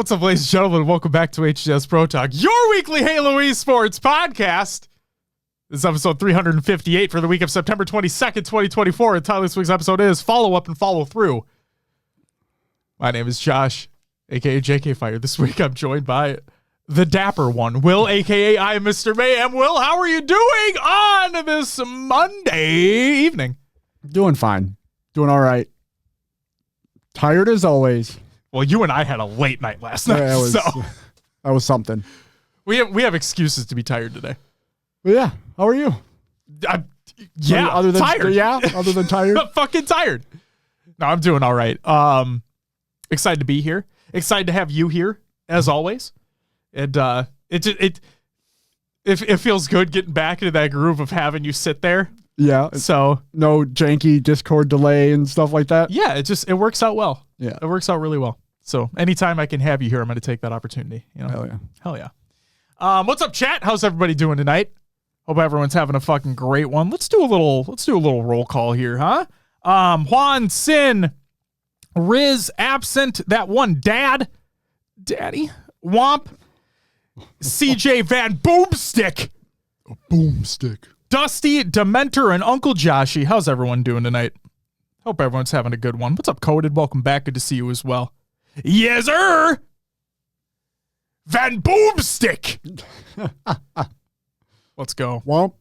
What's up, ladies and gentlemen? Welcome back to HCS Pro Talk, your weekly Halo esports podcast. This is episode 358 for the week of September 22nd, 2024. And title this week's episode is Follow Up and Follow Through. My name is Josh, a.k.a. JK Fire. This week I'm joined by the dapper one, Will, a.k.a. I am Mr. Mayhem. Will, how are you doing on this Monday evening? Doing fine. Doing all right. Tired as always. Well, you and I had a late night last night, that was something. We have excuses to be tired today. But yeah, how are you? Other than tired. Other than tired. Fucking tired. No, I'm doing all right. Excited to be here. Excited to have you here as always. And it feels good getting back into that groove of having you sit there. Yeah. So no janky Discord delay and stuff like that. Yeah, it works out well. Yeah, it works out really well. So anytime I can have you here, I'm going to take that opportunity. You know? Hell yeah. What's up, chat? How's everybody doing tonight? Hope everyone's having a fucking great one. Let's do a little roll call here, huh? Juan, Sin, Riz, absent, that one daddy, Womp, CJ Van Boomstick, Dusty, Dementor, and Uncle Joshy. How's everyone doing tonight? Hope everyone's having a good one. What's up, Coded? Welcome back. Good to see you as well. Yes, sir. Van Boomstick. Let's go. Womp.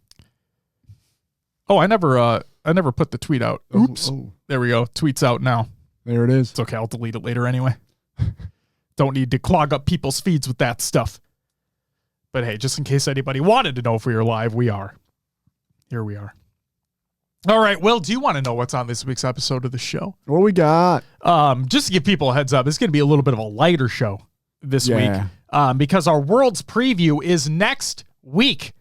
Oh, I never put the tweet out. Oops. There we go. Tweet's out now. There it is. It's okay. I'll delete it later anyway. Don't need to clog up people's feeds with that stuff. But hey, just in case anybody wanted to know if we were live, we are. Here we are. All right, Will, do you want to know what's on this week's episode of the show? What we got? Just to give people a heads up, it's going to be a little bit of a lighter show this week because our Worlds preview is next week,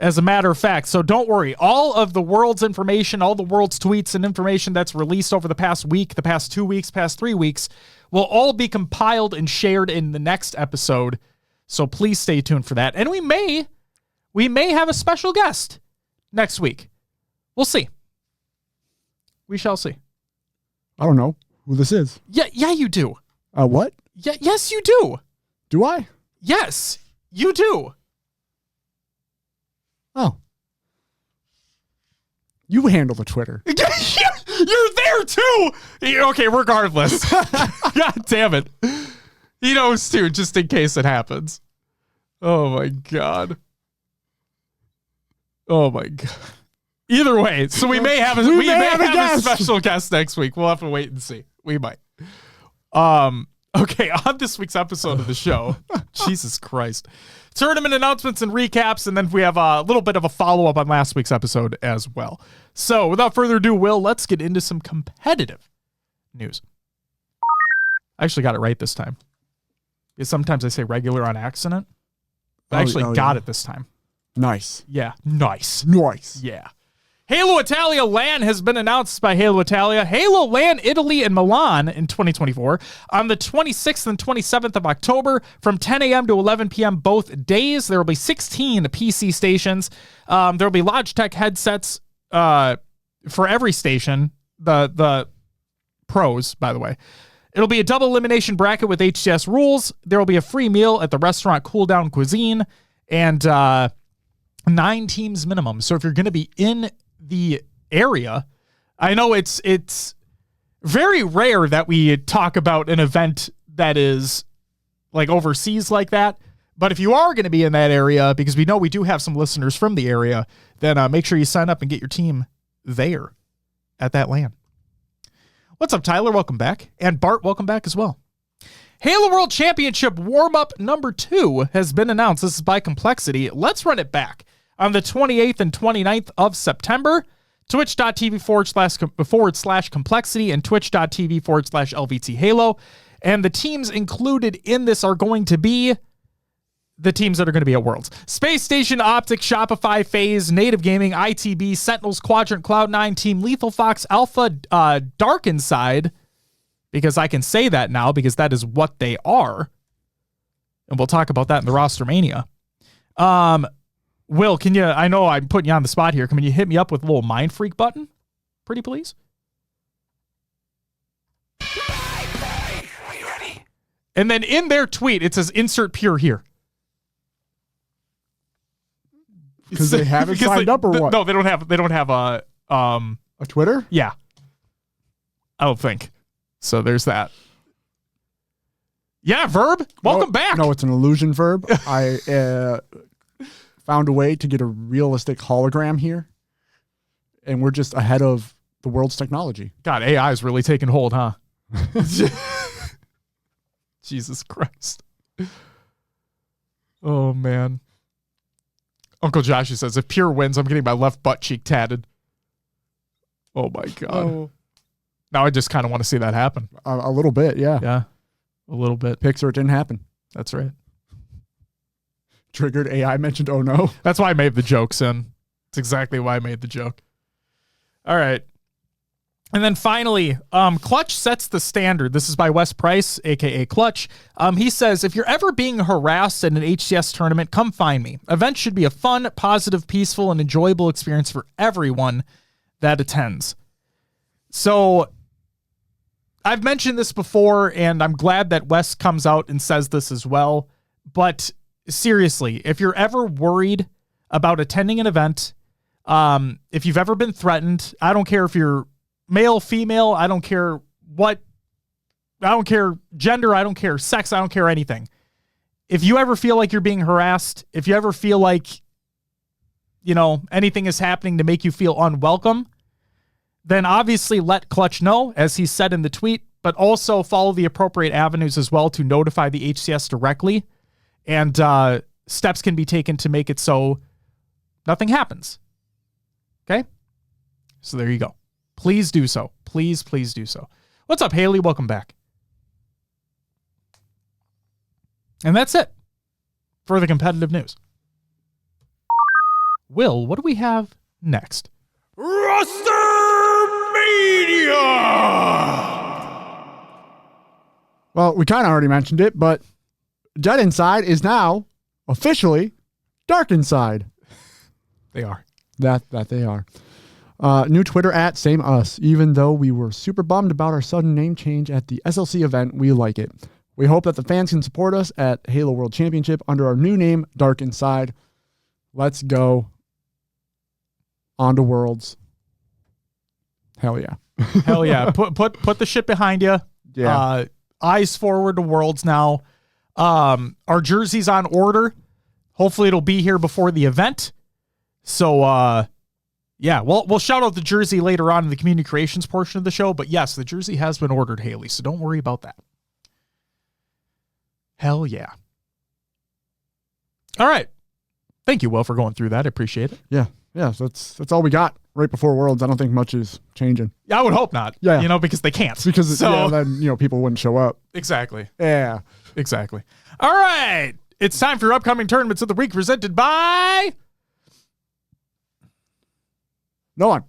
as a matter of fact. So don't worry. All of the Worlds information, all the Worlds tweets and information that's released over the past week, the past 2 weeks, past 3 weeks, will all be compiled and shared in the next episode. So please stay tuned for that. And we may have a special guest next week. We'll see. We shall see. I don't know who this is. Yeah, you do. What? Yeah, yes, you do. Do I? Yes, you do. Oh. You handle the Twitter. You're there too. Okay, regardless. God damn it. He knows too, just in case it happens. Oh my God. Oh my God. Either way, so we may have a special guest next week. We'll have to wait and see. We might. Okay, on this week's episode of the show, Jesus Christ, tournament announcements and recaps, and then we have a little bit of a follow-up on last week's episode as well. So without further ado, Will, let's get into some competitive news. I actually got it right this time. Because sometimes I say regular on accident. But I actually got it this time. Nice. Yeah, nice. Yeah. Halo Italia LAN has been announced by Halo Italia. Halo LAN Italy and Milan in 2024 on the 26th and 27th of October from 10 a.m. to 11 p.m. both days. There will be 16 PC stations. There will be Logitech headsets for every station. The pros, by the way. It'll be a double elimination bracket with HCS rules. There will be a free meal at the restaurant Cool Down Cuisine and 9 teams minimum. So if you're going to be in the area, I know it's very rare that we talk about an event that is like overseas like that. But if you are going to be in that area, because we know we do have some listeners from the area, then make sure you sign up and get your team there at that LAN. What's up, Tyler? Welcome back. And Bart, welcome back as well. Halo World Championship warm-up number 2 has been announced. This is by Complexity. Let's run it back. On the 28th and 29th of September, twitch.tv/complexity and twitch.tv/LVT Halo. And the teams included in this are going to be the teams that are going to be at Worlds. Space Station, Optic, Shopify, FaZe, Native Gaming, ITB, Sentinels, Quadrant, Cloud9, Team Lethal Fox, Alpha, Dark Inside, because I can say that now because that is what they are. And we'll talk about that in the Rostermania. Will, can you, I know I'm putting you on the spot here. Can you hit me up with a little Mind Freak button? Pretty please? Are you ready? And then in their tweet, it says insert pure here. Because they haven't signed up or what? No, they don't have a Twitter? Yeah. I don't think. So there's that. Yeah, Verb. Welcome back. No, it's an illusion, Verb. I found a way to get a realistic hologram here. And we're just ahead of the world's technology. God, AI is really taking hold, huh? Jesus Christ. Oh, man. Uncle Josh says, if Pure wins, I'm getting my left butt cheek tatted. Oh, my God. Oh. Now I just kind of want to see that happen. A little bit, yeah. Yeah, a little bit. Pixar, it didn't happen. That's right. Triggered AI mentioned, oh, no. That's why I made the joke, Sin. It's exactly why I made the joke. All right. And then finally, Clutch sets the standard. This is by Wes Price, a.k.a. Clutch. He says, if you're ever being harassed at an HCS tournament, come find me. Events should be a fun, positive, peaceful, and enjoyable experience for everyone that attends. So I've mentioned this before, and I'm glad that Wes comes out and says this as well. But seriously, if you're ever worried about attending an event, if you've ever been threatened, I don't care if you're male, female, I don't care what, I don't care gender, I don't care sex, I don't care anything. If you ever feel like you're being harassed, if you ever feel like, anything is happening to make you feel unwelcome, then obviously let Clutch know, as he said in the tweet, but also follow the appropriate avenues as well to notify the HCS directly. And steps can be taken to make it so nothing happens. Okay? So there you go. Please do so. Please do so. What's up, Haley? Welcome back. And that's it for the competitive news. Will, what do we have next? Rostermania! Well, we kind of already mentioned it, but Dead Inside is now officially Dark Inside. They are. That they are. New Twitter @ same us. Even though we were super bummed about our sudden name change at the SLC event, we like it. We hope that the fans can support us at Halo World Championship under our new name, Dark Inside. Let's go on to Worlds. Hell yeah. Hell yeah. Put the shit behind you. Yeah. Eyes forward to Worlds now. Our jersey's on order. Hopefully it'll be here before the event. So, yeah, we'll shout out the jersey later on in the community creations portion of the show. But yes, the jersey has been ordered, Haley, so don't worry about that. Hell yeah. All right. Thank you, Will, for going through that. I appreciate it. Yeah. So that's all we got right before Worlds. I don't think much is changing. Yeah, I would hope not. Yeah. Because they can't. Because then people wouldn't show up. Exactly. Yeah. Exactly. All right. It's time for your upcoming tournaments of the week presented by... No one.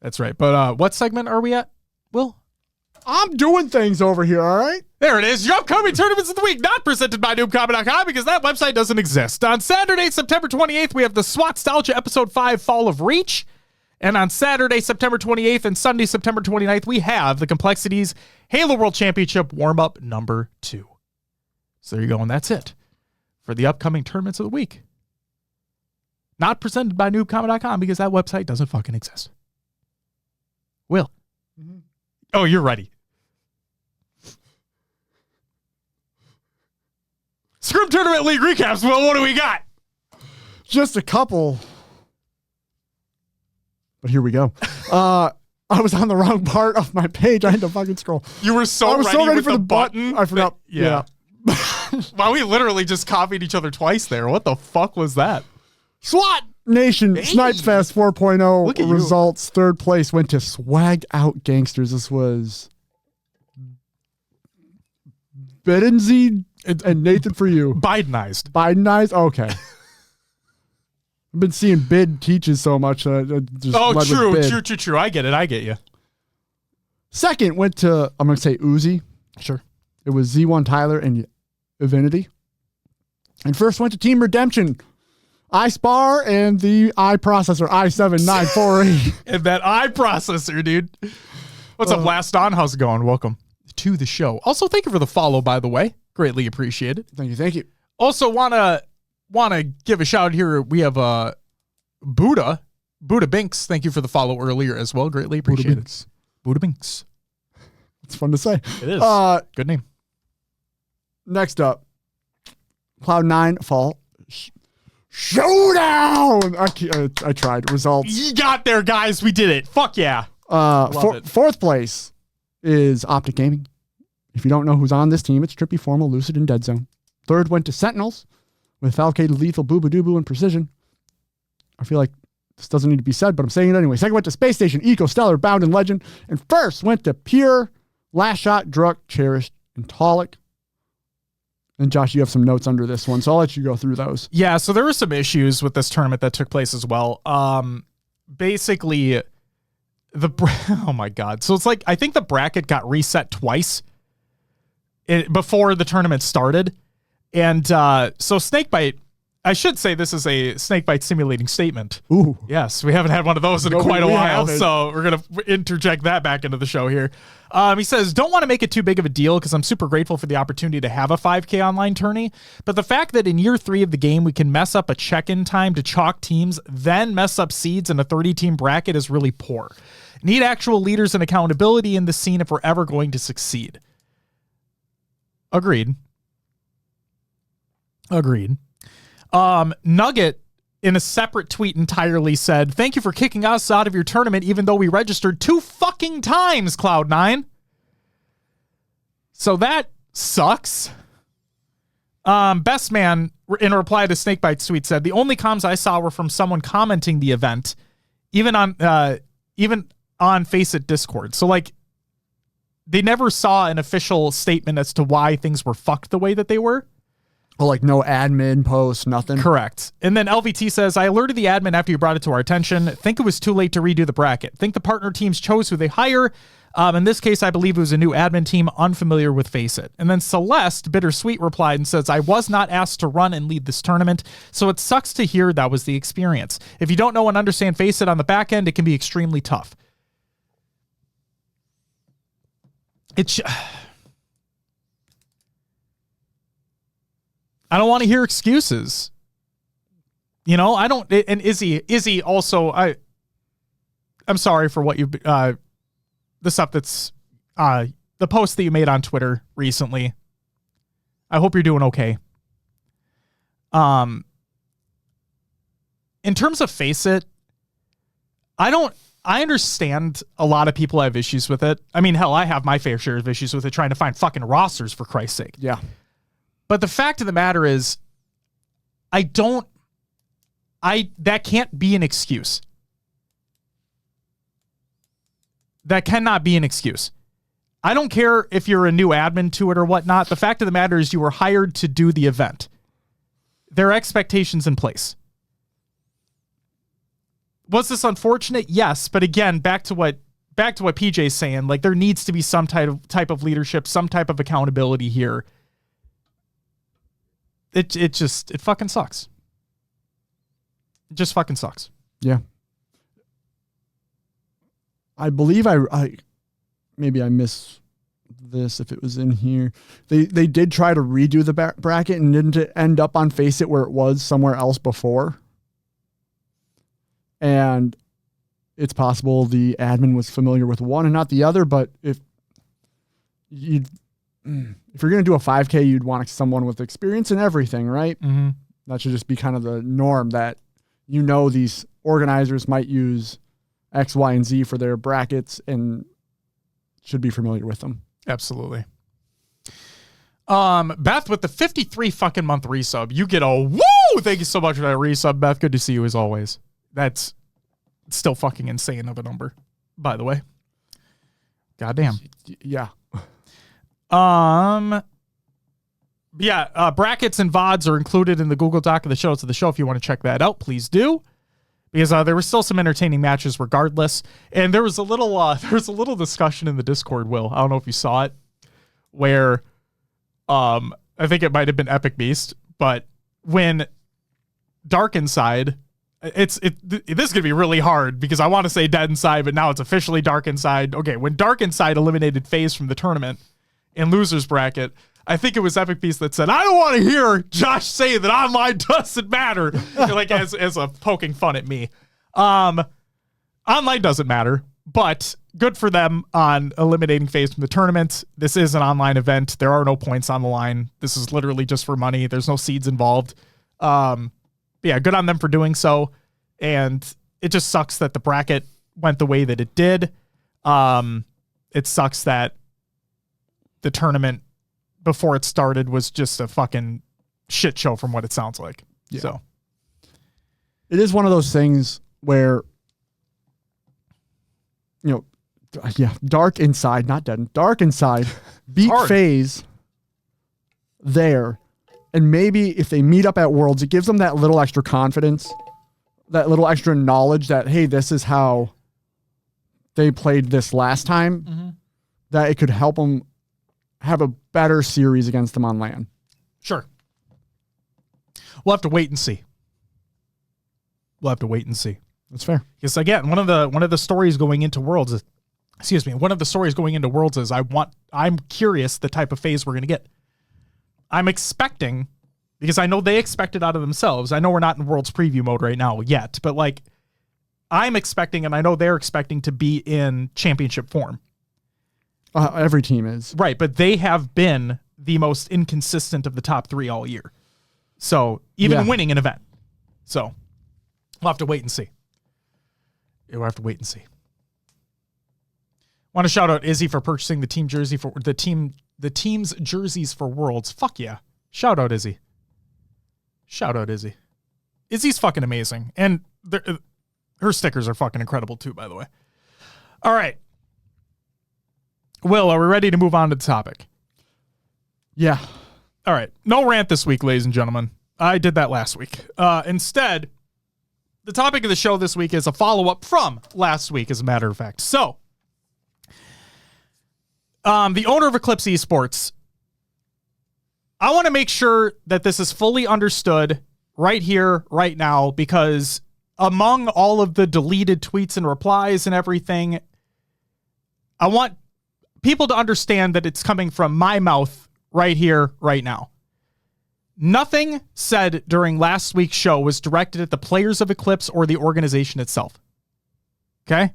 That's right. But what segment are we at, Will? I'm doing things over here, all right? There it is. Your upcoming tournaments of the week, not presented by noobcomic.com because that website doesn't exist. On Saturday, September 28th, we have the SWAT-Stalgia Episode 5 Fall of Reach. And on Saturday, September 28th and Sunday, September 29th, we have the Complexities Halo World Championship Warm-Up number 2. So there you go, and that's it for the upcoming tournaments of the week. Not presented by noobcomic.com because that website doesn't fucking exist. Will. Mm-hmm. Oh, you're ready. Scrim Tournament League recaps, Will. What do we got? Just a couple. But here we go. I was on the wrong part of my page. I had to fucking scroll. You were I was so ready for the button. I forgot. Yeah. Wow, we literally just copied each other twice there. What the fuck was that? SWAT Nation Snipes Fest 4.0 results. Third place went to Swagged Out Gangsters. This was Bedenzi and Nathan for you. Bidenized. Okay. I've been seeing Bid teaches so much. True. I get it. I get you. Second went to, I'm going to say Uzi. Sure. It was Z1 Tyler and Evinity. And first went to Team Redemption. iSpar and the iProcessor i7-948. And that iProcessor, dude. What's up, Last On? How's it going? Welcome. to the show. Also, thank you for the follow, by the way. Greatly appreciated. Thank you. Also, wanna give a shout here. We have Buddha Binks. Thank you for the follow earlier as well. Greatly appreciated. Buddha Binks. It's fun to say. It is. Good name. Next up, Cloud9 Fall Showdown. I tried. Results. You got there, guys. We did it. Fuck yeah. Fourth place is Optic Gaming. If you don't know who's on this team, it's Trippy, Formal, Lucid, and Dead Zone. Third went to Sentinels with Falcated, Lethal, Booba and Precision. I feel like this doesn't need to be said, but I'm saying it anyway. Second went to Space Station, Eco, Stellar, Bound, and Legend. And first went to Pure, Last Shot, Druk, Cherished, and Tolic. And Josh, you have some notes under this one, so I'll let you go through those. Yeah, so there were some issues with this tournament that took place as well. Basically, oh my God. So it's like, I think the bracket got reset twice before the tournament started. And so Snakebite, I should say this is a Snakebite simulating statement. Ooh. Yes, we haven't had one of those in quite a while, so we're going to interject that back into the show here. He says, don't want to make it too big of a deal because I'm super grateful for the opportunity to have a 5K online tourney, but the fact that in year 3 of the game we can mess up a check-in time to chalk teams, then mess up seeds in a 30-team bracket is really poor. Need actual leaders and accountability in the scene if we're ever going to succeed. Agreed. Nugget, in a separate tweet entirely, said, thank you for kicking us out of your tournament even though we registered 2 fucking times, Cloud9. So that sucks. Best Man, in a reply to Snakebite's tweet, said, the only comms I saw were from someone commenting the event, even on Faceit Discord. So, like, they never saw an official statement as to why things were fucked the way that they were. Oh, like no admin post, nothing? Correct. And then LVT says, I alerted the admin after you brought it to our attention. Think it was too late to redo the bracket. Think the partner teams chose who they hire. In this case, I believe it was a new admin team unfamiliar with Faceit. And then Celeste, Bittersweet, replied and says, I was not asked to run and lead this tournament, so it sucks to hear that was the experience. If you don't know and understand Faceit on the back end, it can be extremely tough. I don't want to hear excuses. You know, I don't. And Izzy also, I'm sorry for what you, the stuff that's, the post that you made on Twitter recently. I hope you're doing okay. In terms of Faceit, I understand a lot of people have issues with it. I mean, hell, I have my fair share of issues with it trying to find fucking rosters, for Christ's sake. Yeah. But the fact of the matter is, that can't be an excuse. That cannot be an excuse. I don't care if you're a new admin to it or whatnot. The fact of the matter is you were hired to do the event. There are expectations in place. Was this unfortunate? Yes. But again, back to what PJ's saying, like, there needs to be some type of leadership, some type of accountability here. It fucking sucks. It just fucking sucks. Yeah. I believe maybe I missed this if it was in here. They did try to redo the bracket and didn't end up on Faceit where it was somewhere else before. And it's possible the admin was familiar with one and not the other, but if you're going to do a 5K, you'd want someone with experience in everything, right? Mm-hmm. That should just be kind of the norm, that these organizers might use X, Y, and Z for their brackets and should be familiar with them. Absolutely. Beth with the 53 fucking month resub. You get a woo! Thank you so much for that resub, Beth. Good to see you as always. That's still fucking insane of a number, by the way. Goddamn. Yeah. Brackets and VODs are included in the Google Doc of the show. It's the show. If you want to check that out, please do. Because there were still some entertaining matches regardless. And there was a little discussion in the Discord, Will. I don't know if you saw it, where I think it might have been Epic Beast, but when Dark Inside, this is going to be really hard because I want to say Dead Inside, but now it's officially Dark Inside. Okay, when Dark Inside eliminated FaZe from the tournament, in loser's bracket. I think it was Epic Beast that said, I don't want to hear Josh say that online doesn't matter. Like as a poking fun at me. Online doesn't matter, but good for them on eliminating FaZe from the tournament. This is an online event. There are no points on the line. This is literally just for money. There's no seeds involved. Yeah, good on them for doing so. And it just sucks that the bracket went the way that it did. It sucks that the tournament before it started was just a fucking shit show from what it sounds like. Yeah. So it is one of those things where, dark inside, not dead, dark inside, beat FaZe there. And maybe if they meet up at Worlds, it gives them that little extra confidence, that little extra knowledge that, hey, this is how they played this last time, that it could help them have a better series against them on LAN. Sure. We'll have to wait and see. That's fair. Because again, one of the stories going into Worlds is, I'm curious the type of FaZe we're going to get. I'm expecting, because I know they expect it out of themselves. I know we're not in Worlds preview mode right now yet, but like I'm expecting, and I know they're expecting to be in championship form. Every team is. Right, but they have been the most inconsistent of the top three all year. So even winning an event. So we'll have to wait and see. Want to shout out Izzy for purchasing the team jersey for the team's jerseys for Worlds. Fuck yeah. Shout out Izzy. Izzy's fucking amazing. And her stickers are fucking incredible too, by the way. All right. Will, are we ready to move on to the topic? Yeah. All right. No rant this week, ladies and gentlemen. I did that last week. Instead, the topic of the show this week is a follow-up from last week, as a matter of fact. So, the owner of Eclipse Esports, I want to make sure that this is fully understood right here, right now, because among all of the deleted tweets and replies and everything, I want people to understand that it's coming from my mouth right here, right now. Nothing said during last week's show was directed at the players of Eclipse or the organization itself. Okay?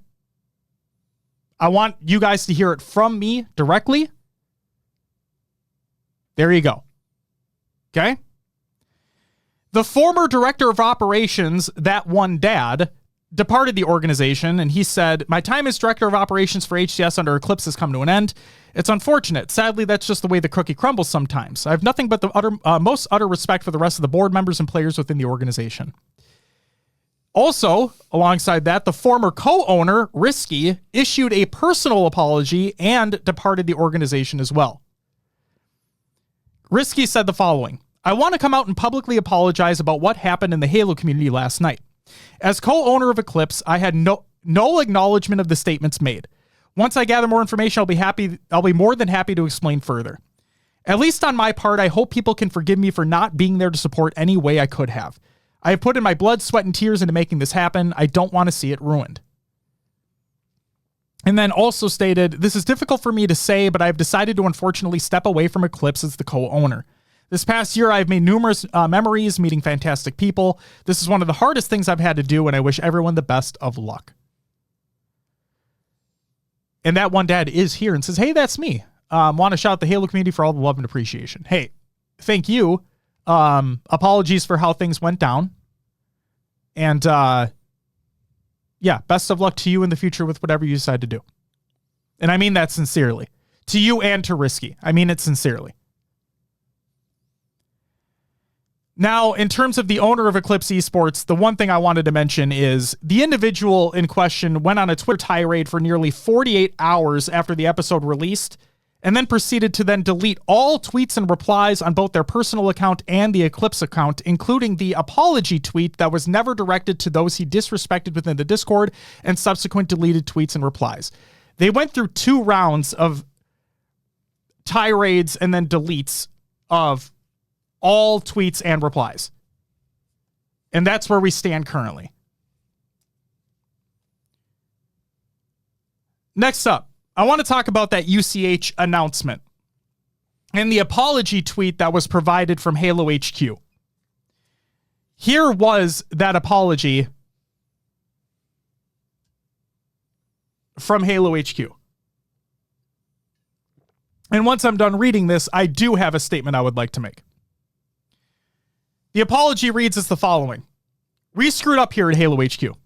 I want you guys to hear it from me directly. There you go. Okay? The former director of operations, that one dad, departed the organization, and he said, "My time as director of operations for HCS under Eclipse has come to an end. It's unfortunate. Sadly, that's just the way the cookie crumbles sometimes. I have nothing but the most utter respect for the rest of the board members and players within the organization." Also, alongside that, the former co-owner, Risky, issued a personal apology and departed the organization as well. Risky said the following: "I want to come out and publicly apologize about what happened in the Halo community last night. As co-owner of Eclipse, I had no acknowledgement of the statements made. Once I gather more information, I'll be more than happy to explain further. At least on my part, I hope people can forgive me for not being there to support any way I could have. I have put in my blood, sweat, and tears into making this happen. I don't want to see it ruined." And then also stated, "This is difficult for me to say, but I've decided to unfortunately step away from Eclipse as the co-owner. This past year, I've made numerous memories, meeting fantastic people. This is one of the hardest things I've had to do, and I wish everyone the best of luck." And that one dad is here and says, "Hey, that's me. Want to shout out the Halo community for all the love and appreciation." Hey, thank you. Apologies for how things went down. And best of luck to you in the future with whatever you decide to do. And I mean that sincerely. To you and to Risky. I mean it sincerely. Now, in terms of the owner of Eclipse Esports, the one thing I wanted to mention is the individual in question went on a Twitter tirade for nearly 48 hours after the episode released, and then proceeded to then delete all tweets and replies on both their personal account and the Eclipse account, including the apology tweet that was never directed to those he disrespected within the Discord, and subsequent deleted tweets and replies. They went through 2 rounds of tirades and then deletes of all tweets and replies. And that's where we stand currently. Next up, I want to talk about that UCH announcement. and the apology tweet that was provided from Halo HQ. Here was that apology from Halo HQ. And once I'm done reading this, I do have a statement I would like to make. The apology reads as the following. We screwed up here at Halo HQ.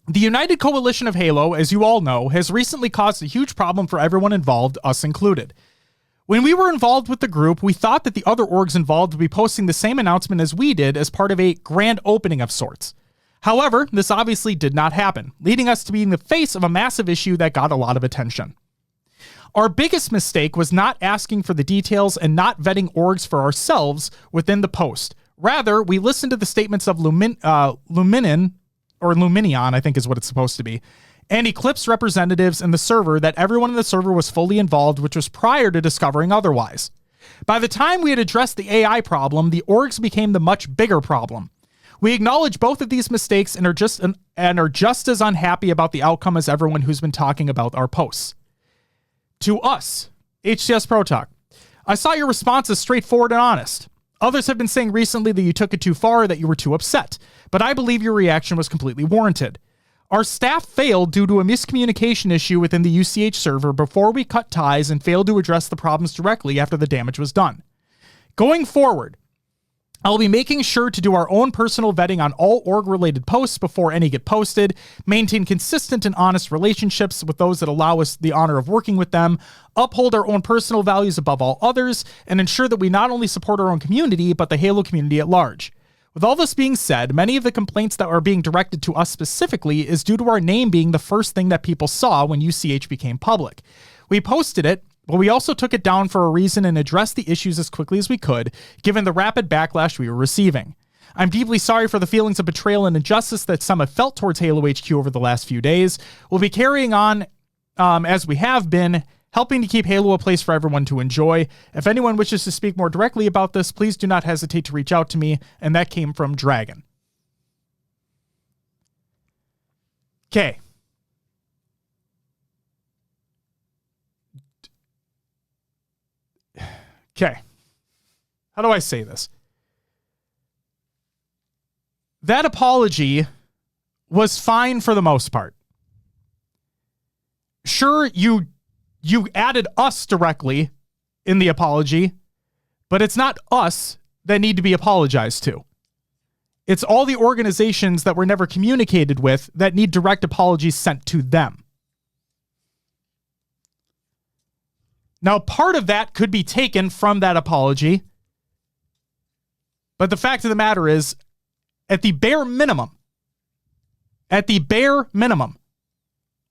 The United Coalition of Halo, as you all know, has recently caused a huge problem for everyone involved, us included. When we were involved with the group, we thought that the other orgs involved would be posting the same announcement as we did as part of a grand opening of sorts. However, this obviously did not happen, leading us to being the face of a massive issue that got a lot of attention. Our biggest mistake was not asking for the details and not vetting orgs for ourselves within the post. Rather, we listened to the statements of Luminion, I think is what it's supposed to be, and Eclipse representatives in the server that everyone in the server was fully involved, which was prior to discovering otherwise. By the time we had addressed the AI problem, the orgs became the much bigger problem. We acknowledge both of these mistakes and are just as unhappy about the outcome as everyone who's been talking about our posts. To us, HCS Pro Talk, I saw your response as straightforward and honest. Others have been saying recently that you took it too far, that you were too upset, but I believe your reaction was completely warranted. Our staff failed due to a miscommunication issue within the UCH server before we cut ties and failed to address the problems directly after the damage was done. Going forward, I'll be making sure to do our own personal vetting on all org-related posts before any get posted, maintain consistent and honest relationships with those that allow us the honor of working with them, uphold our own personal values above all others, and ensure that we not only support our own community, but the Halo community at large. With all this being said, many of the complaints that are being directed to us specifically is due to our name being the first thing that people saw when UCH became public. We posted it, but we also took it down for a reason and addressed the issues as quickly as we could, given the rapid backlash we were receiving. I'm deeply sorry for the feelings of betrayal and injustice that some have felt towards Halo HQ over the last few days. We'll be carrying on as we have been, helping to keep Halo a place for everyone to enjoy. If anyone wishes to speak more directly about this, please do not hesitate to reach out to me. And that came from Dragon. Okay. Okay. How do I say this? That apology was fine for the most part. Sure, you added us directly in the apology, but it's not us that need to be apologized to. It's all the organizations that were never communicated with that need direct apologies sent to them. Now, part of that could be taken from that apology, but the fact of the matter is, at the bare minimum,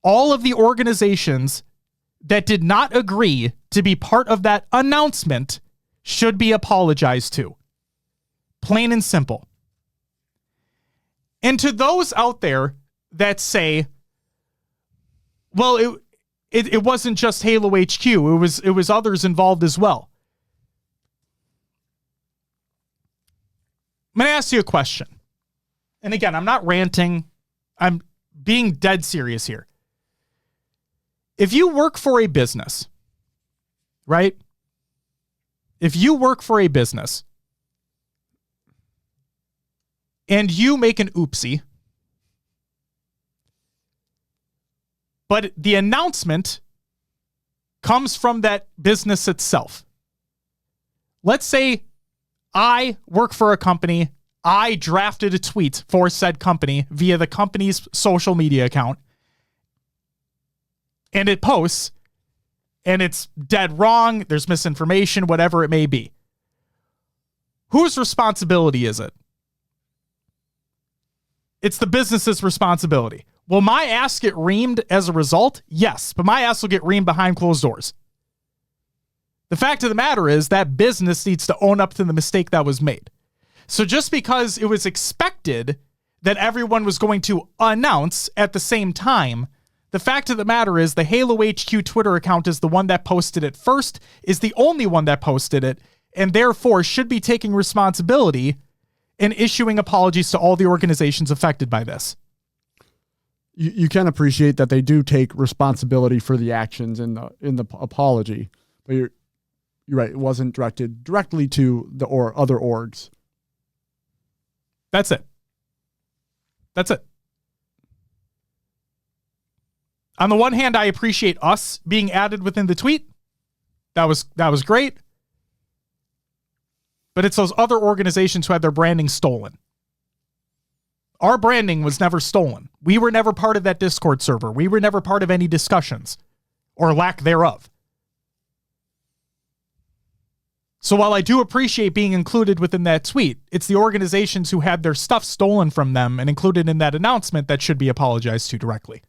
all of the organizations that did not agree to be part of that announcement should be apologized to. Plain and simple. And to those out there that say, well, it wasn't just Halo HQ, it was others involved as well. I'm going to ask you a question. And again, I'm not ranting. I'm being dead serious here. If you work for a business, right? If you work for a business and you make an oopsie, but the announcement comes from that business itself. Let's say I work for a company. I drafted a tweet for said company via the company's social media account, and it posts, and it's dead wrong, there's misinformation, whatever it may be. Whose responsibility is it? It's the business's responsibility. Will my ass get reamed as a result? Yes, but my ass will get reamed behind closed doors. The fact of the matter is that business needs to own up to the mistake that was made. So just because it was expected that everyone was going to announce at the same time, the fact of the matter is the Halo HQ Twitter account is the one that posted it first, is the only one that posted it, and therefore should be taking responsibility and issuing apologies to all the organizations affected by this. You can appreciate that they do take responsibility for the actions in the apology, but you're right. It wasn't directed directly to the other orgs. That's it. That's it. On the one hand, I appreciate us being added within the tweet. That was great. But it's those other organizations who had their branding stolen. Our branding was never stolen. We were never part of that Discord server. We were never part of any discussions or lack thereof. So while I do appreciate being included within that tweet, it's the organizations who had their stuff stolen from them and included in that announcement that should be apologized to directly.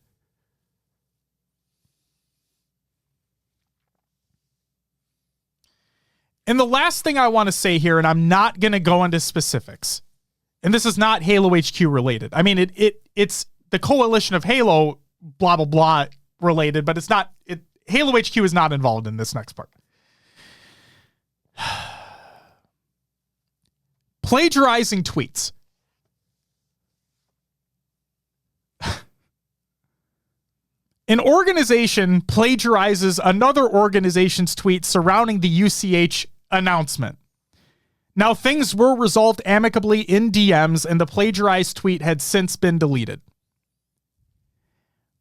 And the last thing I want to say here, and I'm not going to go into specifics, and this is not Halo HQ related. I mean, it's the coalition of Halo, blah, blah, blah related, but it's not, Halo HQ is not involved in this next part. Plagiarizing tweets. An organization plagiarizes another organization's tweet surrounding the UCH announcement. Now, things were resolved amicably in DMs, and the plagiarized tweet had since been deleted.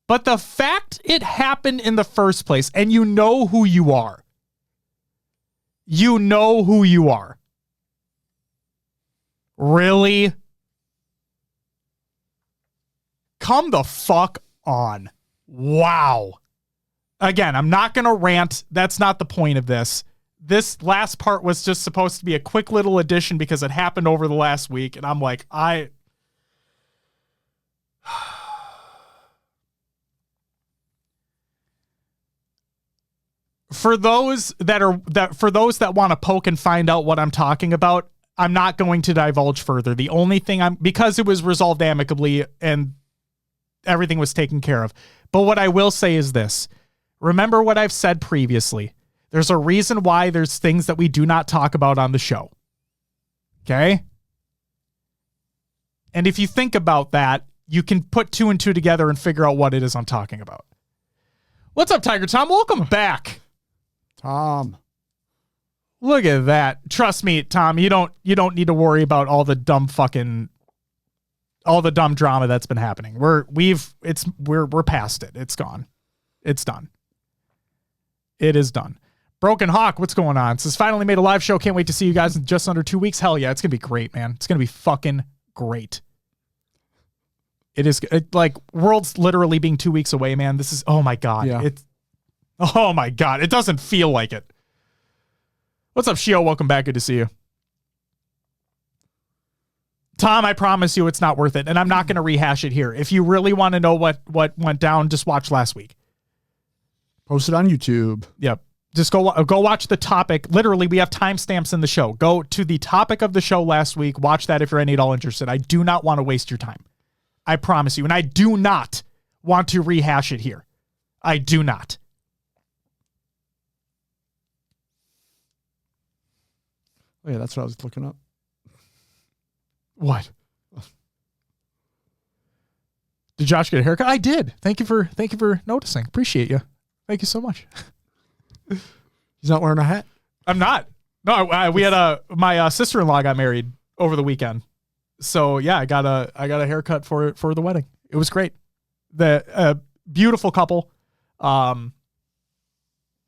But the fact it happened in the first place, and you know who you are. You know who you are. Really? Come the fuck on. Wow. Again, I'm not going to rant. That's not the point of this. This last part was just supposed to be a quick little addition because it happened over the last week. And I'm like, for those that want to poke and find out what I'm talking about, I'm not going to divulge further. The only thing because it was resolved amicably and everything was taken care of. But what I will say is this. Remember what I've said previously. There's a reason why there's things that we do not talk about on the show. Okay? And if you think about that, you can put two and two together and figure out what it is I'm talking about. What's up, Tiger Tom? Welcome back. Tom. Look at that. Trust me, Tom, you don't need to worry about all the dumb drama that's been happening. We're past it. It's gone. It's done. It is done. Broken Hawk, what's going on? Says finally made a live show. Can't wait to see you guys in just under 2 weeks. Hell yeah, it's gonna be great, man. It's gonna be fucking great. It is like World's literally being 2 weeks away, man. This is oh my god. Yeah. Oh my god. It doesn't feel like it. What's up, Shio? Welcome back. Good to see you. Tom, I promise you it's not worth it. And I'm not going to rehash it here. If you really want to know what went down, just watch last week. Post it on YouTube. Yep. Just go watch the topic. Literally, we have timestamps in the show. Go to the topic of the show last week. Watch that if you're any at all interested. I do not want to waste your time. I promise you. And I do not want to rehash it here. I do not. Oh, yeah, that's what I was looking up. What? Did Josh get a haircut? I did. Thank you for noticing. Appreciate you. Thank you so much. He's not wearing a hat? I'm not. No, we had my sister-in-law got married over the weekend. So yeah, I got a haircut for the wedding. It was great. The beautiful couple.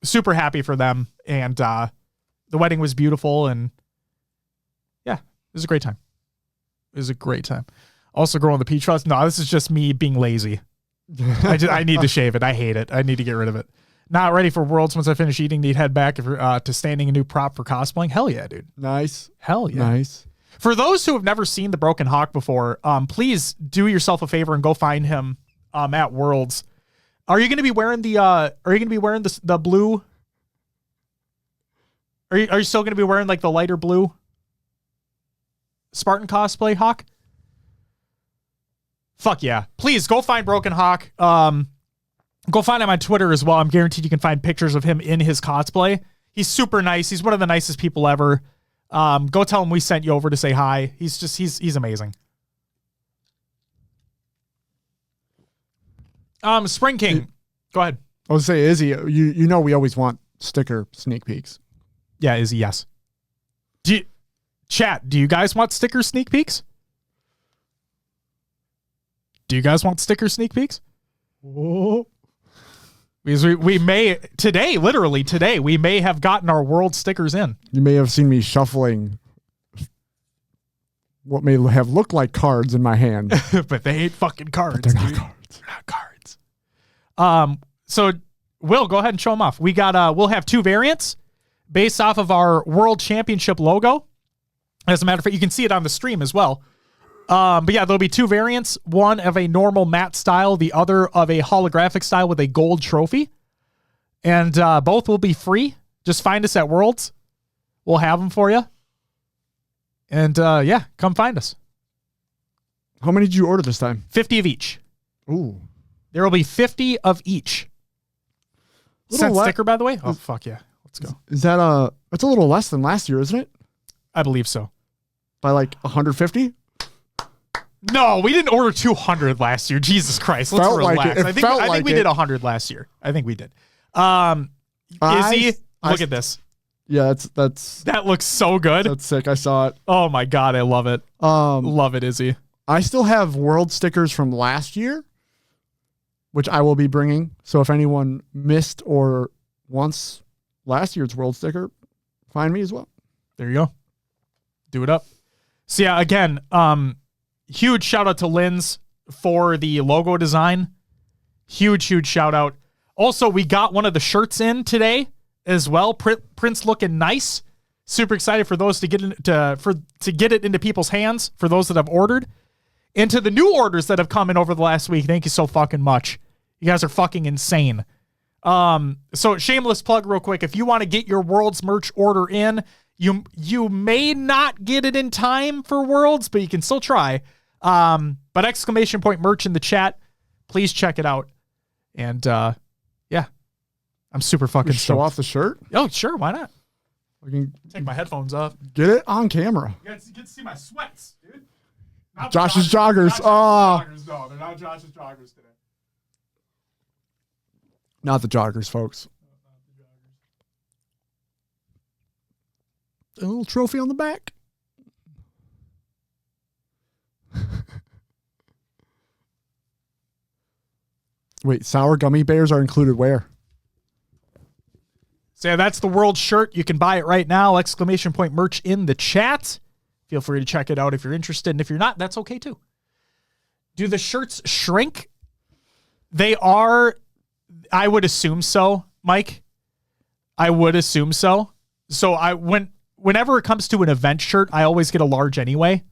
Super happy for them, and the wedding was beautiful, and yeah, it was a great time. It was a great time. Also growing the peach fuzz. No, this is just me being lazy. I need to shave it. I hate it. I need to get rid of it. Not ready for Worlds. Once I finish eating, need head back to standing a new prop for cosplaying. Hell yeah, dude. Nice. Hell yeah. Nice. For those who have never seen the Broken Hawk before, please do yourself a favor and go find him at Worlds. Are you going to be wearing the blue? Are you still going to be wearing like the lighter blue Spartan cosplay, Hawk? Fuck yeah. Please go find Broken Hawk. Go find him on Twitter as well. I'm guaranteed you can find pictures of him in his cosplay. He's super nice. He's one of the nicest people ever. Go tell him we sent you over to say hi. He's amazing. Spring King. Go ahead. I was say, Izzy, you know we always want sticker sneak peeks. Yeah, Izzy, yes. Chat, do you guys want sticker sneak peeks? Do you guys want sticker sneak peeks? Oh. Because we may, literally today, we may have gotten our world stickers in. You may have seen me shuffling what may have looked like cards in my hand. But they ain't fucking cards. But they're not cards. They're not cards. So, Will, go ahead and show them off. We'll have 2 variants based off of our World Championship logo. As a matter of fact, you can see it on the stream as well. But yeah, there'll be 2 variants, one of a normal matte style, the other of a holographic style with a gold trophy. And both will be free. Just find us at Worlds. We'll have them for you. And yeah, come find us. How many did you order this time? 50 of each. Ooh. There will be 50 of each. Sent sticker, by the way? Oh, fuck yeah. Let's go. Is that it's a little less than last year, isn't it? I believe so. By like 150? No, we didn't order 200 last year. Jesus Christ. Let's relax. Like I think we did 100 last year. I think we did. Izzy, look at this. Yeah, that looks so good. That's sick. I saw it. Oh my God, I love it. Love it, Izzy. I still have world stickers from last year, which I will be bringing. So if anyone missed or wants last year's world sticker, find me as well. There you go. Do it up. So yeah, again, huge shout out to Linz for the logo design. Huge shout out. Also, we got one of the shirts in today as well. Print's looking nice. Super excited for those to get to get it into people's hands, for those that have ordered. And to the new orders that have come in over the last week, thank you so fucking much. You guys are fucking insane. So shameless plug real quick. If you want to get your Worlds merch order in, you may not get it in time for Worlds, but you can still try. But exclamation point merch in the chat. Please check it out. And yeah, I'm super fucking stoked. Show off the shirt? Oh, sure. Why not? I can take my headphones off. Get it on camera. You get to see my sweats, dude. Not Josh's joggers. No, they're not Josh's joggers today. Not the joggers, folks. A little trophy on the back. Wait, sour gummy bears are included where? So yeah, that's the world shirt. You can buy it right now. Exclamation point merch in the chat. Feel free to check it out if you're interested. And if you're not, that's okay too. Do the shirts shrink? They are, I would assume so, Mike. I would assume so. So whenever it comes to an event shirt, I always get a large anyway.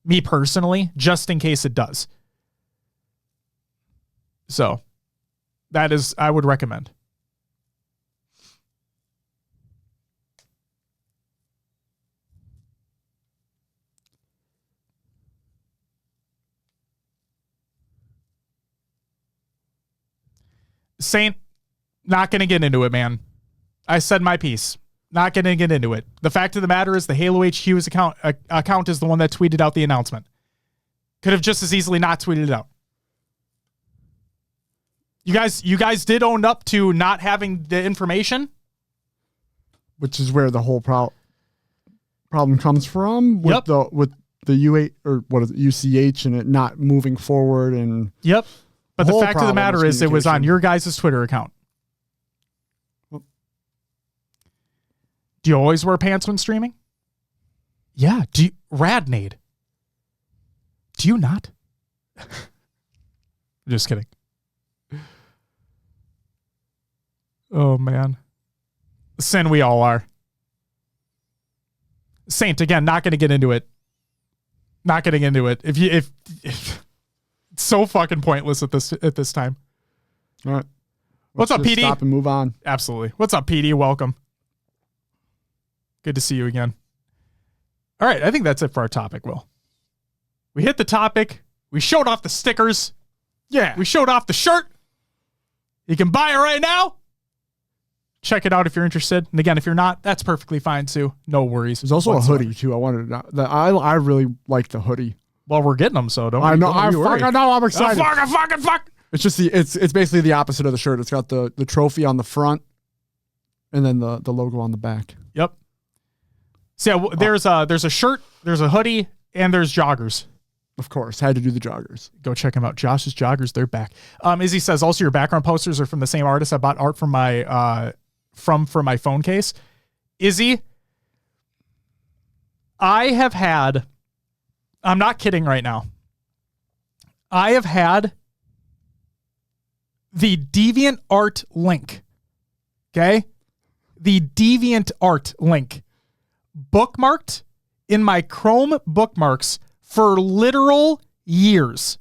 Me personally, just in case it does. So that is, I would recommend. Saint, not going to get into it, man. I said my piece. Not going to get into it. The fact of the matter is the Halo HQ's account is the one that tweeted out the announcement. Could have just as easily not tweeted it out. You guys did own up to not having the information, which is where the whole problem comes from with the U8 or what is it, UCH, and it not moving forward. And yep. But the fact of the matter is it was on your guys' Twitter account. Do you always wear pants when streaming? Yeah. Radnade. Do you not? Just kidding. Oh, man. Sin, we all are. Saint, again, not going to get into it. Not getting into it. If it's so fucking pointless at this time. All right. What's up, PD? Stop and move on. Absolutely. What's up, PD? Welcome. Good to see you again. All right, I think that's it for our topic, Will. We hit the topic. We showed off the stickers. Yeah. We showed off the shirt. You can buy it right now. Check it out if you're interested. And again, if you're not, that's perfectly fine too. No worries. There's also a hoodie too. I wanted to. I really like the hoodie. Well, we're getting them, so don't. I know. I'm excited. Fuck. It's just it's basically the opposite of the shirt. It's got the trophy on the front, and then the logo on the back. Yep. So there's a shirt, there's a hoodie, and there's joggers. Of course, had to do the joggers. Go check them out. Josh's joggers, they're back. Izzy says also your background posters are from the same artist I bought art from my for my phone case. Izzy, I'm not kidding right now. I have had the DeviantArt link. Okay? The DeviantArt link bookmarked in my Chrome bookmarks for literal years.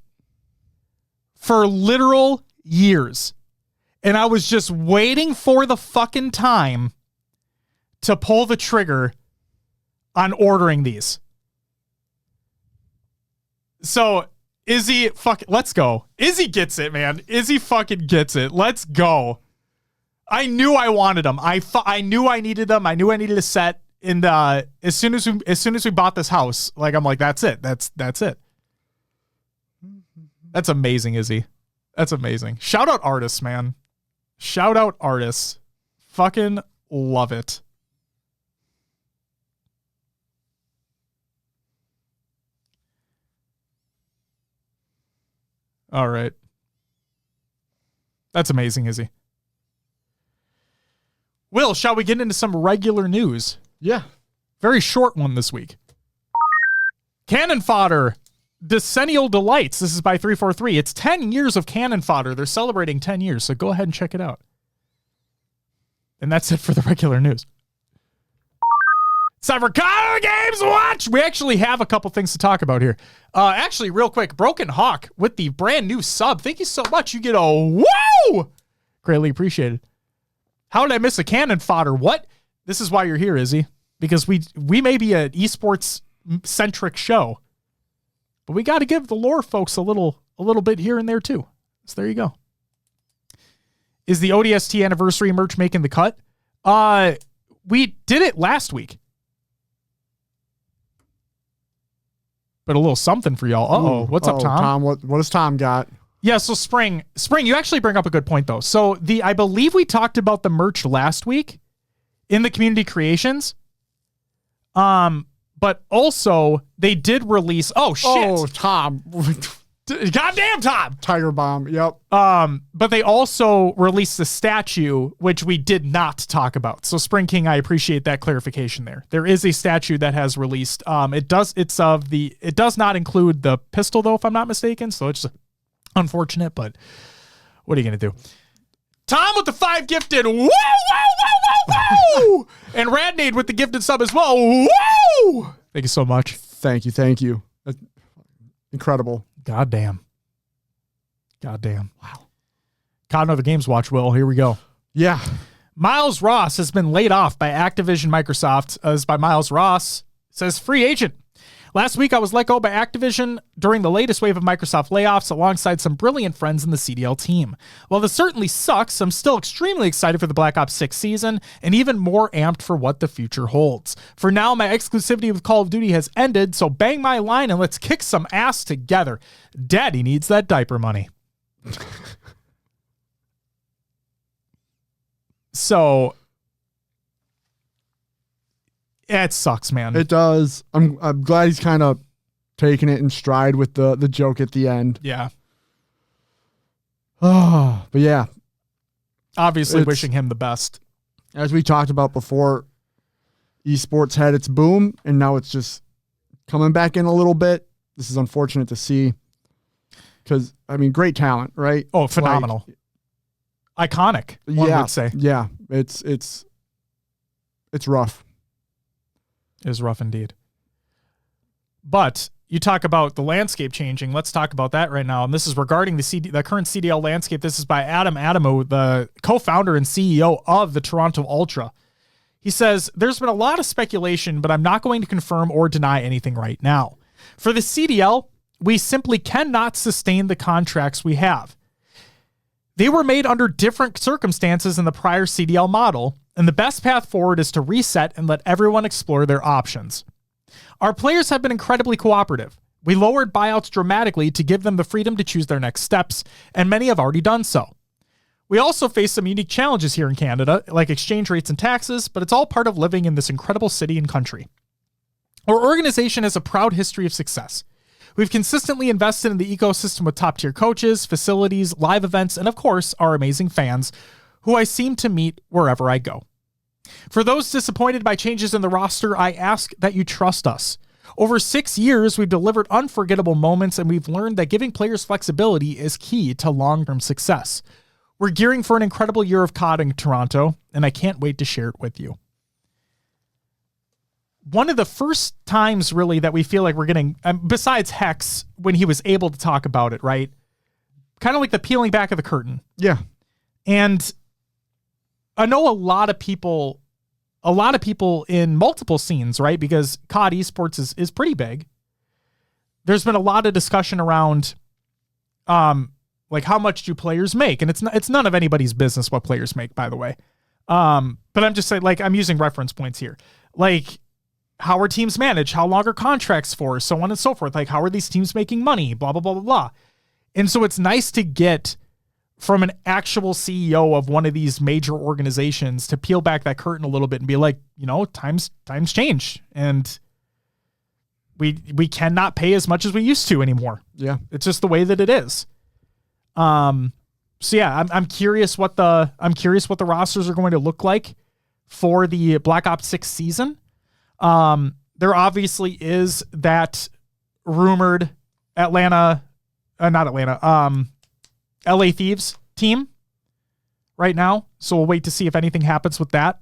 For literal years. And I was just waiting for the fucking time to pull the trigger on ordering these. So, Izzy, let's go. Izzy gets it, man. Izzy fucking gets it. Let's go. I knew I wanted them. I knew I needed them. I knew I needed a set. And as soon as we bought this house, like I'm like, that's it. That's it. That's amazing, Izzy. That's amazing. Shout out artists, man. Shout out artists. Fucking love it. All right. That's amazing, Izzy. Will, shall we get into some regular news? Yeah. Very short one this week. Cannon Fodder, Decennial Delights. This is by 343. It's 10 years of Cannon Fodder. They're celebrating 10 years, so go ahead and check it out. And that's it for the regular news. It's time for Connor Games Watch. We actually have a couple things to talk about here. Actually, real quick, Broken Hawk with the brand new sub. Thank you so much. You get a woo! Greatly appreciated. How did I miss a Cannon Fodder? What? This is why you're here, Izzy. Because we may be an esports-centric show, but we got to give the lore folks a little bit here and there too. So there you go. Is the ODST anniversary merch making the cut? We did it last week. But a little something for y'all. Uh-oh. What's up, Tom? Tom, what has Tom got? Yeah, so Spring, you actually bring up a good point, though. So I believe we talked about the merch last week in the community creations. But also they did release, oh shit. Oh, Tom. Goddamn Tom. Tiger Bomb, yep. But they also released the statue, which we did not talk about. So Spring King, I appreciate that clarification there. There is a statue that has released. It does not include the pistol though, if I'm not mistaken. So it's unfortunate, but what are you going to do? Tom with the 5 gifted. Woo, woo, woo, woo, woo. And Radnade with the gifted sub as well. Woo! Thank you so much. Thank you. That's incredible. Goddamn. Wow. Cotton of the Games Watch, Will. Here we go. Yeah. Miles Ross has been laid off by Activision Microsoft. As by Miles Ross, says free agent. Last week, I was let go by Activision during the latest wave of Microsoft layoffs alongside some brilliant friends in the CDL team. While this certainly sucks, I'm still extremely excited for the Black Ops 6 season and even more amped for what the future holds. For now, my exclusivity with Call of Duty has ended, so bang my line and let's kick some ass together. Daddy needs that diaper money. So... yeah, it sucks, man. It does. I'm glad he's kind of taking it in stride with the joke at the end. Yeah. Oh, but yeah. Obviously wishing him the best. As we talked about before, esports had its boom, and now it's just coming back in a little bit. This is unfortunate to see. Because, I mean, great talent, right? Oh, phenomenal. Iconic, one would say. Yeah. It's rough. It is rough indeed. But you talk about the landscape changing. Let's talk about that right now. And this is regarding the current CDL landscape. This is by Adam Adamo, the co-founder and CEO of the Toronto Ultra. He says, there's been a lot of speculation, but I'm not going to confirm or deny anything right now. For the CDL, we simply cannot sustain the contracts we have. They were made under different circumstances in the prior CDL model, and the best path forward is to reset and let everyone explore their options. Our players have been incredibly cooperative. We lowered buyouts dramatically to give them the freedom to choose their next steps, and many have already done so. We also face some unique challenges here in Canada, like exchange rates and taxes, but it's all part of living in this incredible city and country. Our organization has a proud history of success. We've consistently invested in the ecosystem with top-tier coaches, facilities, live events, and of course, our amazing fans, who I seem to meet wherever I go. For those disappointed by changes in the roster, I ask that you trust us. Over 6 years, we've delivered unforgettable moments, and we've learned that giving players flexibility is key to long-term success. We're gearing for an incredible year of COD in Toronto, and I can't wait to share it with you. One of the first times, really, that we feel like we're getting, besides Hex, when he was able to talk about it, right? Kind of like the peeling back of the curtain. Yeah. And I know a lot of people in multiple scenes, right? Because COD esports is pretty big. There's been a lot of discussion around, like how much do players make? And it's none of anybody's business what players make, by the way. But I'm just saying, like, I'm using reference points here. Like, how are teams managed? How long are contracts for? So on and so forth. Like, how are these teams making money? Blah, blah, blah, blah, blah. And so it's nice to get from an actual CEO of one of these major organizations to peel back that curtain a little bit and be like, you know, times change. And we cannot pay as much as we used to anymore. Yeah. It's just the way that it is. So yeah, I'm curious what the rosters are going to look like for the Black Ops 6 season. There obviously is that rumored LA Thieves team right now. So we'll wait to see if anything happens with that.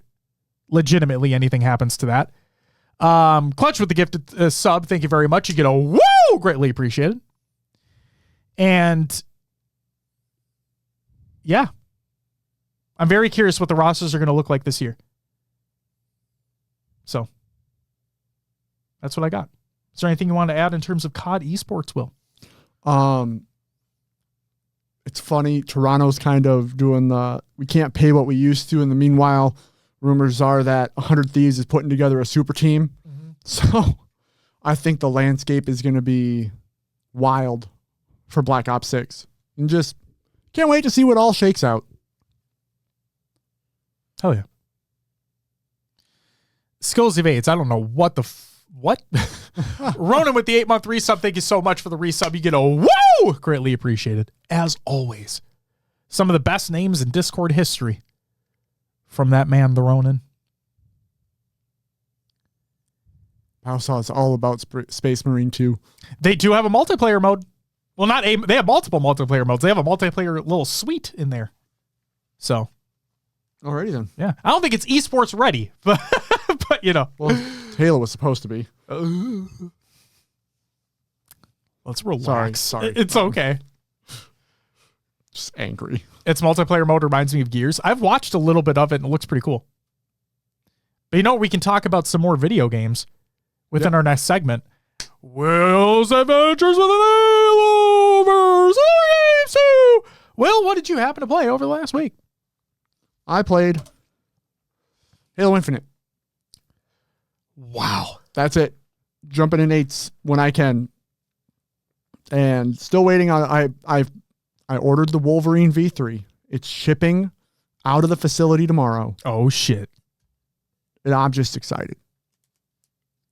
Legitimately anything happens to that. Clutch with the gifted sub. Thank you very much. You get a woo! Greatly appreciated. And yeah, I'm very curious what the rosters are going to look like this year. So that's what I got. Is there anything you want to add in terms of COD esports, Will? It's funny. Toronto's kind of doing we can't pay what we used to. In the meanwhile, rumors are that 100 Thieves is putting together a super team. Mm-hmm. So I think the landscape is going to be wild for Black Ops 6. And just can't wait to see what all shakes out. Hell yeah. Skills evades. I don't know what what? Ronan with the 8-month resub. Thank you so much for the resub. You get a woo! Greatly appreciated. As always. Some of the best names in Discord history from that man, the Ronan. Powsaw is all about Space Marine 2. They do have a multiplayer mode. Well, they have multiple multiplayer modes. They have a multiplayer little suite in there. So. Alrighty then. Yeah. I don't think it's esports ready, but you know. Well, Halo was supposed to be. Let's relax. Sorry. It's okay. Just angry. Its multiplayer mode reminds me of Gears. I've watched a little bit of it and it looks pretty cool. But you know, we can talk about some more video games within our next segment. Will's Adventures with an Halo Games 2. Will, what did you happen to play over the last week? I played Halo Infinite. Wow. That's it. Jumping in 8s when I can. And still waiting on I ordered the Wolverine V3. It's shipping out of the facility tomorrow. Oh shit. And I'm just excited.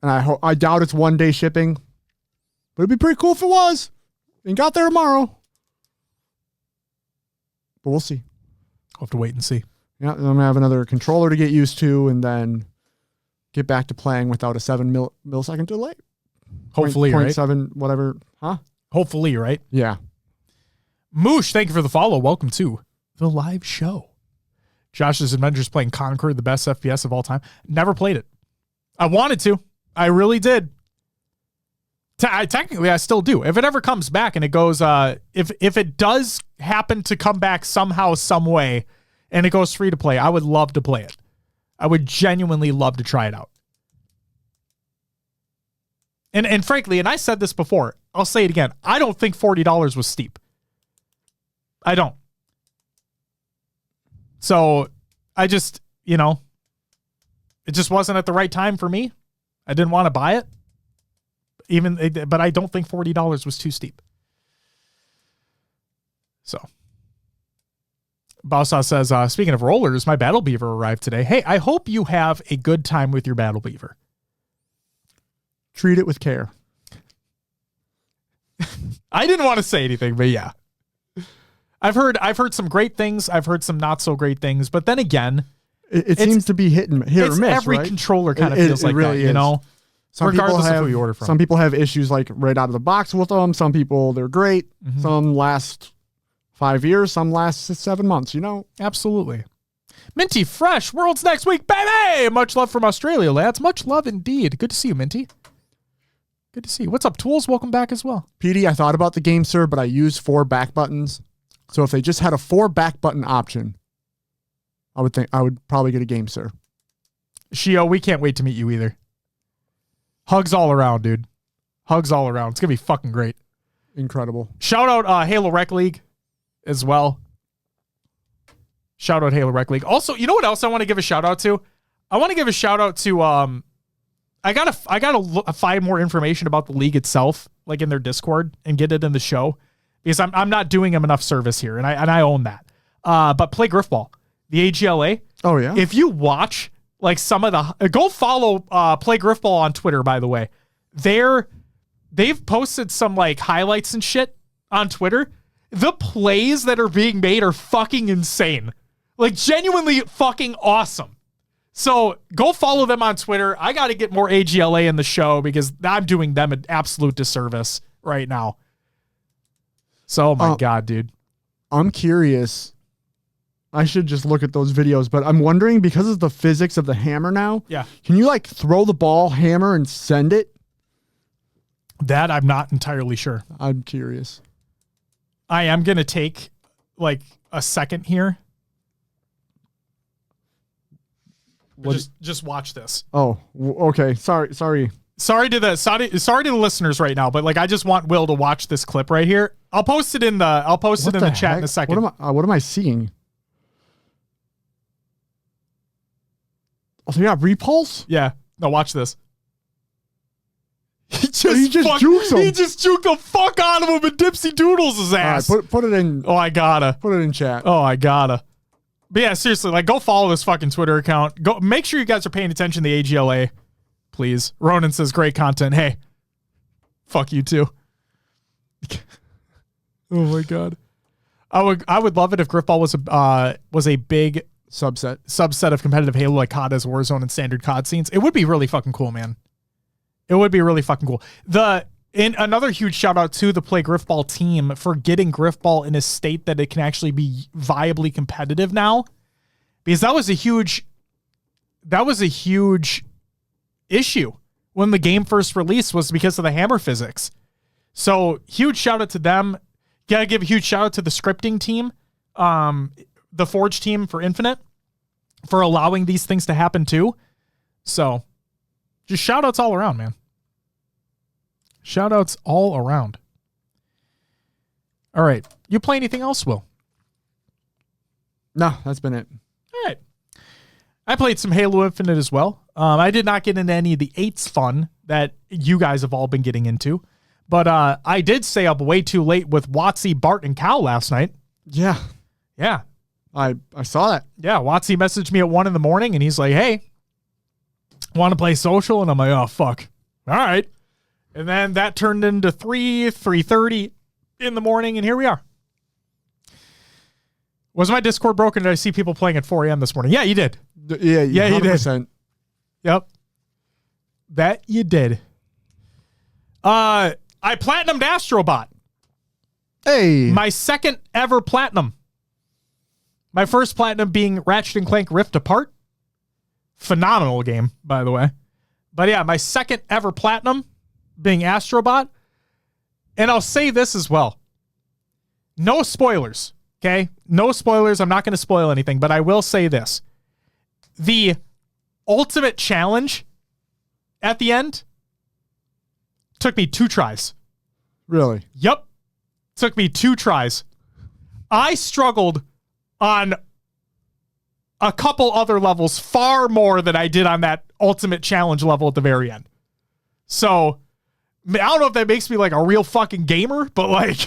And I doubt it's 1 day shipping. But it'd be pretty cool if it was. And got there tomorrow. But we'll see. I'll have to wait and see. Yeah, I'm going to have another controller to get used to and then get back to playing without a 7 millisecond delay. Hopefully, right? 0.7, whatever. Huh? Hopefully, right? Yeah. Moosh, thank you for the follow. Welcome to the live show. Josh's Adventures playing Conquer, the best FPS of all time. Never played it. I wanted to. I really did. Technically, I still do. If it ever comes back and it goes, if it does happen to come back somehow, some way, and it goes free to play, I would love to play it. I would genuinely love to try it out. And frankly, and I said this before, I'll say it again. I don't think $40 was steep. I don't. So I just, it just wasn't at the right time for me. I didn't want to buy it. But I don't think $40 was too steep. So Bowsaw says, speaking of rollers, my Battle Beaver arrived today. Hey, I hope you have a good time with your Battle Beaver. treat it with care. I didn't want to say anything, but yeah. I've heard some great things. I've heard some not so great things. But then again, it seems to be hit or miss, every right? controller kind of feels like really that, you know? Regardless of who you order from. Some people have issues like right out of the box with them. Some people, they're great. Mm-hmm. Some last 5 years. Some last 7 months, you know? Absolutely. Minty Fresh, World's next week, baby! Much love from Australia, lads. Much love indeed. Good to see you, Minty. Good to see you. What's up, Tools? Welcome back as well. PD, I thought about the game, sir, but I use 4 back buttons. So if they just had a 4 back button option, I would probably get a game, sir. Shio, we can't wait to meet you either. Hugs all around, dude. Hugs all around. It's going to be fucking great. Incredible. Shout out Halo Rec League as well. Shout out Halo Rec League. Also, you know what else I want to give a shout out to? I want to give a shout out to I gotta find more information about the league itself, like in their Discord, and get it in the show, because I'm not doing them enough service here, and I own that. But Play Griffball, the AGLA. Oh yeah. If you watch like some of the go follow Play Griffball on Twitter, by the way. They've posted some like highlights and shit on Twitter. The plays that are being made are fucking insane. Like genuinely fucking awesome. So go follow them on Twitter. I got to get more AGLA in the show because I'm doing them an absolute disservice right now. So, oh my God, dude. I'm curious. I should just look at those videos, but I'm wondering, because of the physics of the hammer now, yeah, can you like throw the ball, hammer, and send it? That I'm not entirely sure. I'm curious. I am going to take like a second here. Just watch this. Oh, okay. Sorry to the listeners right now, but like I just want Will to watch this clip right here. I'll post it in the chat in a second. What am I seeing? Oh, so yeah, repulse? Yeah. No, watch this. He just jukes him. He just juked the fuck out of him and Dipsy Doodles his ass. All right, put it in. Oh, I gotta. Put it in chat. Oh, I gotta. But yeah, seriously, like go follow this fucking Twitter account. Go make sure you guys are paying attention to the AGLA, please. Ronan says great content. Hey, fuck you too. Oh my God. I would love it if Griffball was a big subset of competitive Halo like COD as Warzone and standard COD scenes. It would be really fucking cool, man. It would be really fucking cool. Another huge shout out to the Play Griffball team for getting Griffball in a state that it can actually be viably competitive now, because that was a huge issue when the game first released, was because of the hammer physics. So huge shout out to them. Gotta give a huge shout out to the scripting team, the Forge team for Infinite, for allowing these things to happen too. So just shout outs all around, man. Shout outs all around. All right. You play anything else, Will? No, that's been it. All right. I played some Halo Infinite as well. I did not get into any of the 8's fun that you guys have all been getting into. But I did stay up way too late with Watsy, Bart, and Cal last night. Yeah. Yeah. I saw that. Yeah. Watsy messaged me at 1 a.m. and he's like, hey, want to play social? And I'm like, oh, fuck. All right. And then that turned into 3:30 in the morning, and here we are. Was my Discord broken? Did I see people playing at 4 a.m. this morning? Yeah, you did. Yeah, you 100%. did. Yep. That you did. I platinumed Astrobot. Hey. My second ever platinum. My first platinum being Ratchet & Clank Rift Apart. Phenomenal game, by the way. But yeah, my second ever platinum being Astrobot. And I'll say this as well. No spoilers, okay? No spoilers. I'm not going to spoil anything, but I will say this. The ultimate challenge at the end took me 2 tries. Really? Yep. Took me 2 tries. I struggled on a couple other levels far more than I did on that ultimate challenge level at the very end. So I don't know if that makes me like a real fucking gamer, but like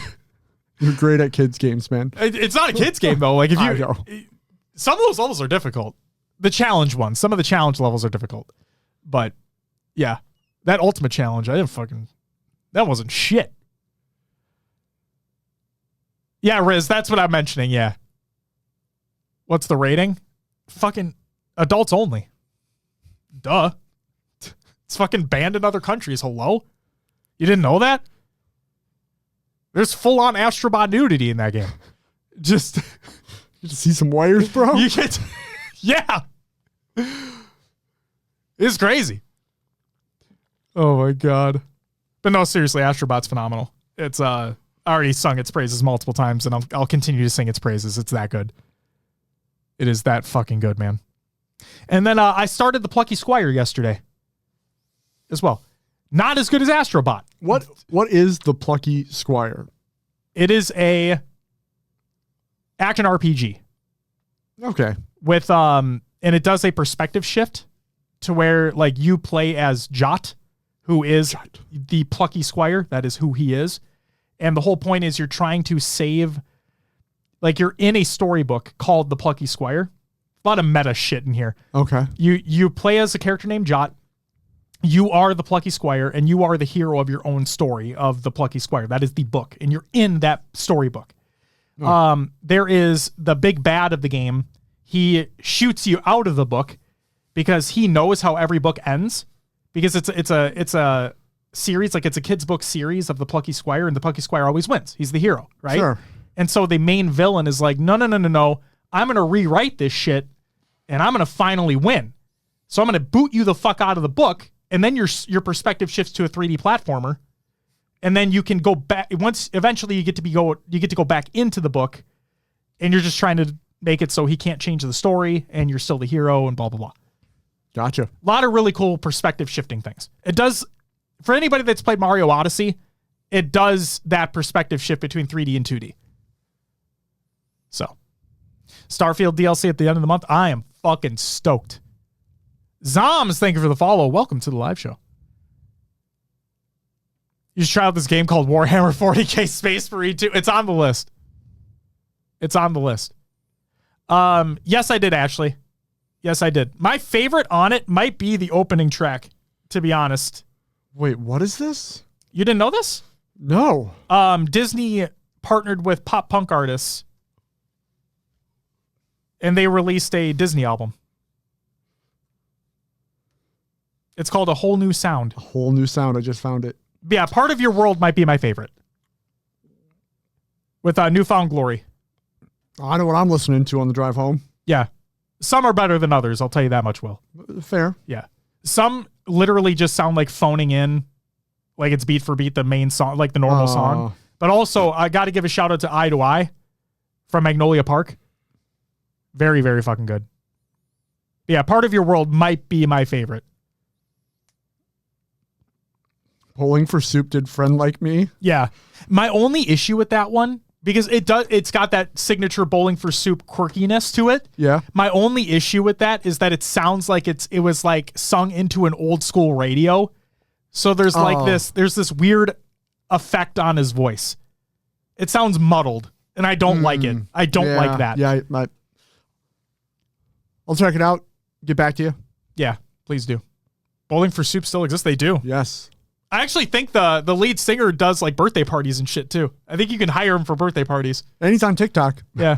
you're great at kids games, man. It's not a kids game though. Like if you, some of those levels are difficult. The challenge ones, some of the challenge levels are difficult, but yeah, That Ultimate Challenge, that wasn't shit. Yeah, Riz, that's what I'm mentioning, yeah. What's the rating? Fucking adults only. Duh. It's fucking banned in other countries. Hello? You didn't know that? There's full-on Astrobot nudity in that game. Just... You just see some wires, bro? You get... Yeah. It's crazy. Oh, my God. But no, seriously, Astrobot's phenomenal. It's... I already sung its praises multiple times, and I'll continue to sing its praises. It's that good. It is that fucking good, man. And then I started the Plucky Squire yesterday as well. Not as good as Astrobot. What is the Plucky Squire? It is a action RPG. Okay. With and it does a perspective shift to where like you play as Jot, who is the Plucky Squire. That is who he is. And the whole point is you're trying to save, like you're in a storybook called The Plucky Squire. A lot of meta shit in here. Okay. You play as a character named Jot. You are the Plucky Squire, and you are the hero of your own story of the Plucky Squire. That is the book, and you're in that storybook. Oh. There is the big bad of the game. He shoots you out of the book because he knows how every book ends. Because it's a series, like it's a kid's book series of the Plucky Squire, and the Plucky Squire always wins. He's the hero, right? Sure. And so the main villain is like, no. I'm going to rewrite this shit, and I'm going to finally win. So I'm going to boot you the fuck out of the book, and then your perspective shifts to a 3D platformer, and then you can go back. Once eventually you get to go back into the book, and you're just trying to make it so he can't change the story, and you're still the hero, and blah blah blah. Gotcha. A lot of really cool perspective shifting things. It does, for anybody that's played Mario Odyssey, it does that perspective shift between 3D and 2D. So, Starfield DLC at the end of the month. I am fucking stoked. Zoms, thank you for the follow. Welcome to the live show. You should try out this game called Warhammer 40k Space Marine 2. It's on the list. It's on the list. Yes, I did, Ashley. Yes, I did. My favorite on it might be the opening track, to be honest. Wait, what is this? You didn't know this? No. Disney partnered with pop punk artists, and they released a Disney album. It's called A Whole New Sound. A Whole New Sound. I just found it. Yeah, Part of Your World might be my favorite. With Newfound Glory. I know what I'm listening to on the drive home. Yeah. Some are better than others, I'll tell you that much, Will. Fair. Yeah. Some literally just sound like phoning in, like it's beat for beat the main song, like the normal song. But also, I got to give a shout out to Eye to Eye from Magnolia Park. Very, very fucking good. Yeah, Part of Your World might be my favorite. Pulling for Soup did Friend Like Me. Yeah. My only issue with that one, because it's got that signature Bowling for Soup quirkiness to it. Yeah. My only issue with that is that it sounds like it was like sung into an old school radio. So there's there's this weird effect on his voice. It sounds muddled, and I don't like it. I don't like that. Yeah, I'll check it out. Get back to you. Yeah, please do. Bowling for Soup still exists. They do. Yes. I actually think the lead singer does like birthday parties and shit too. I think you can hire him for birthday parties. And he's on TikTok. Yeah.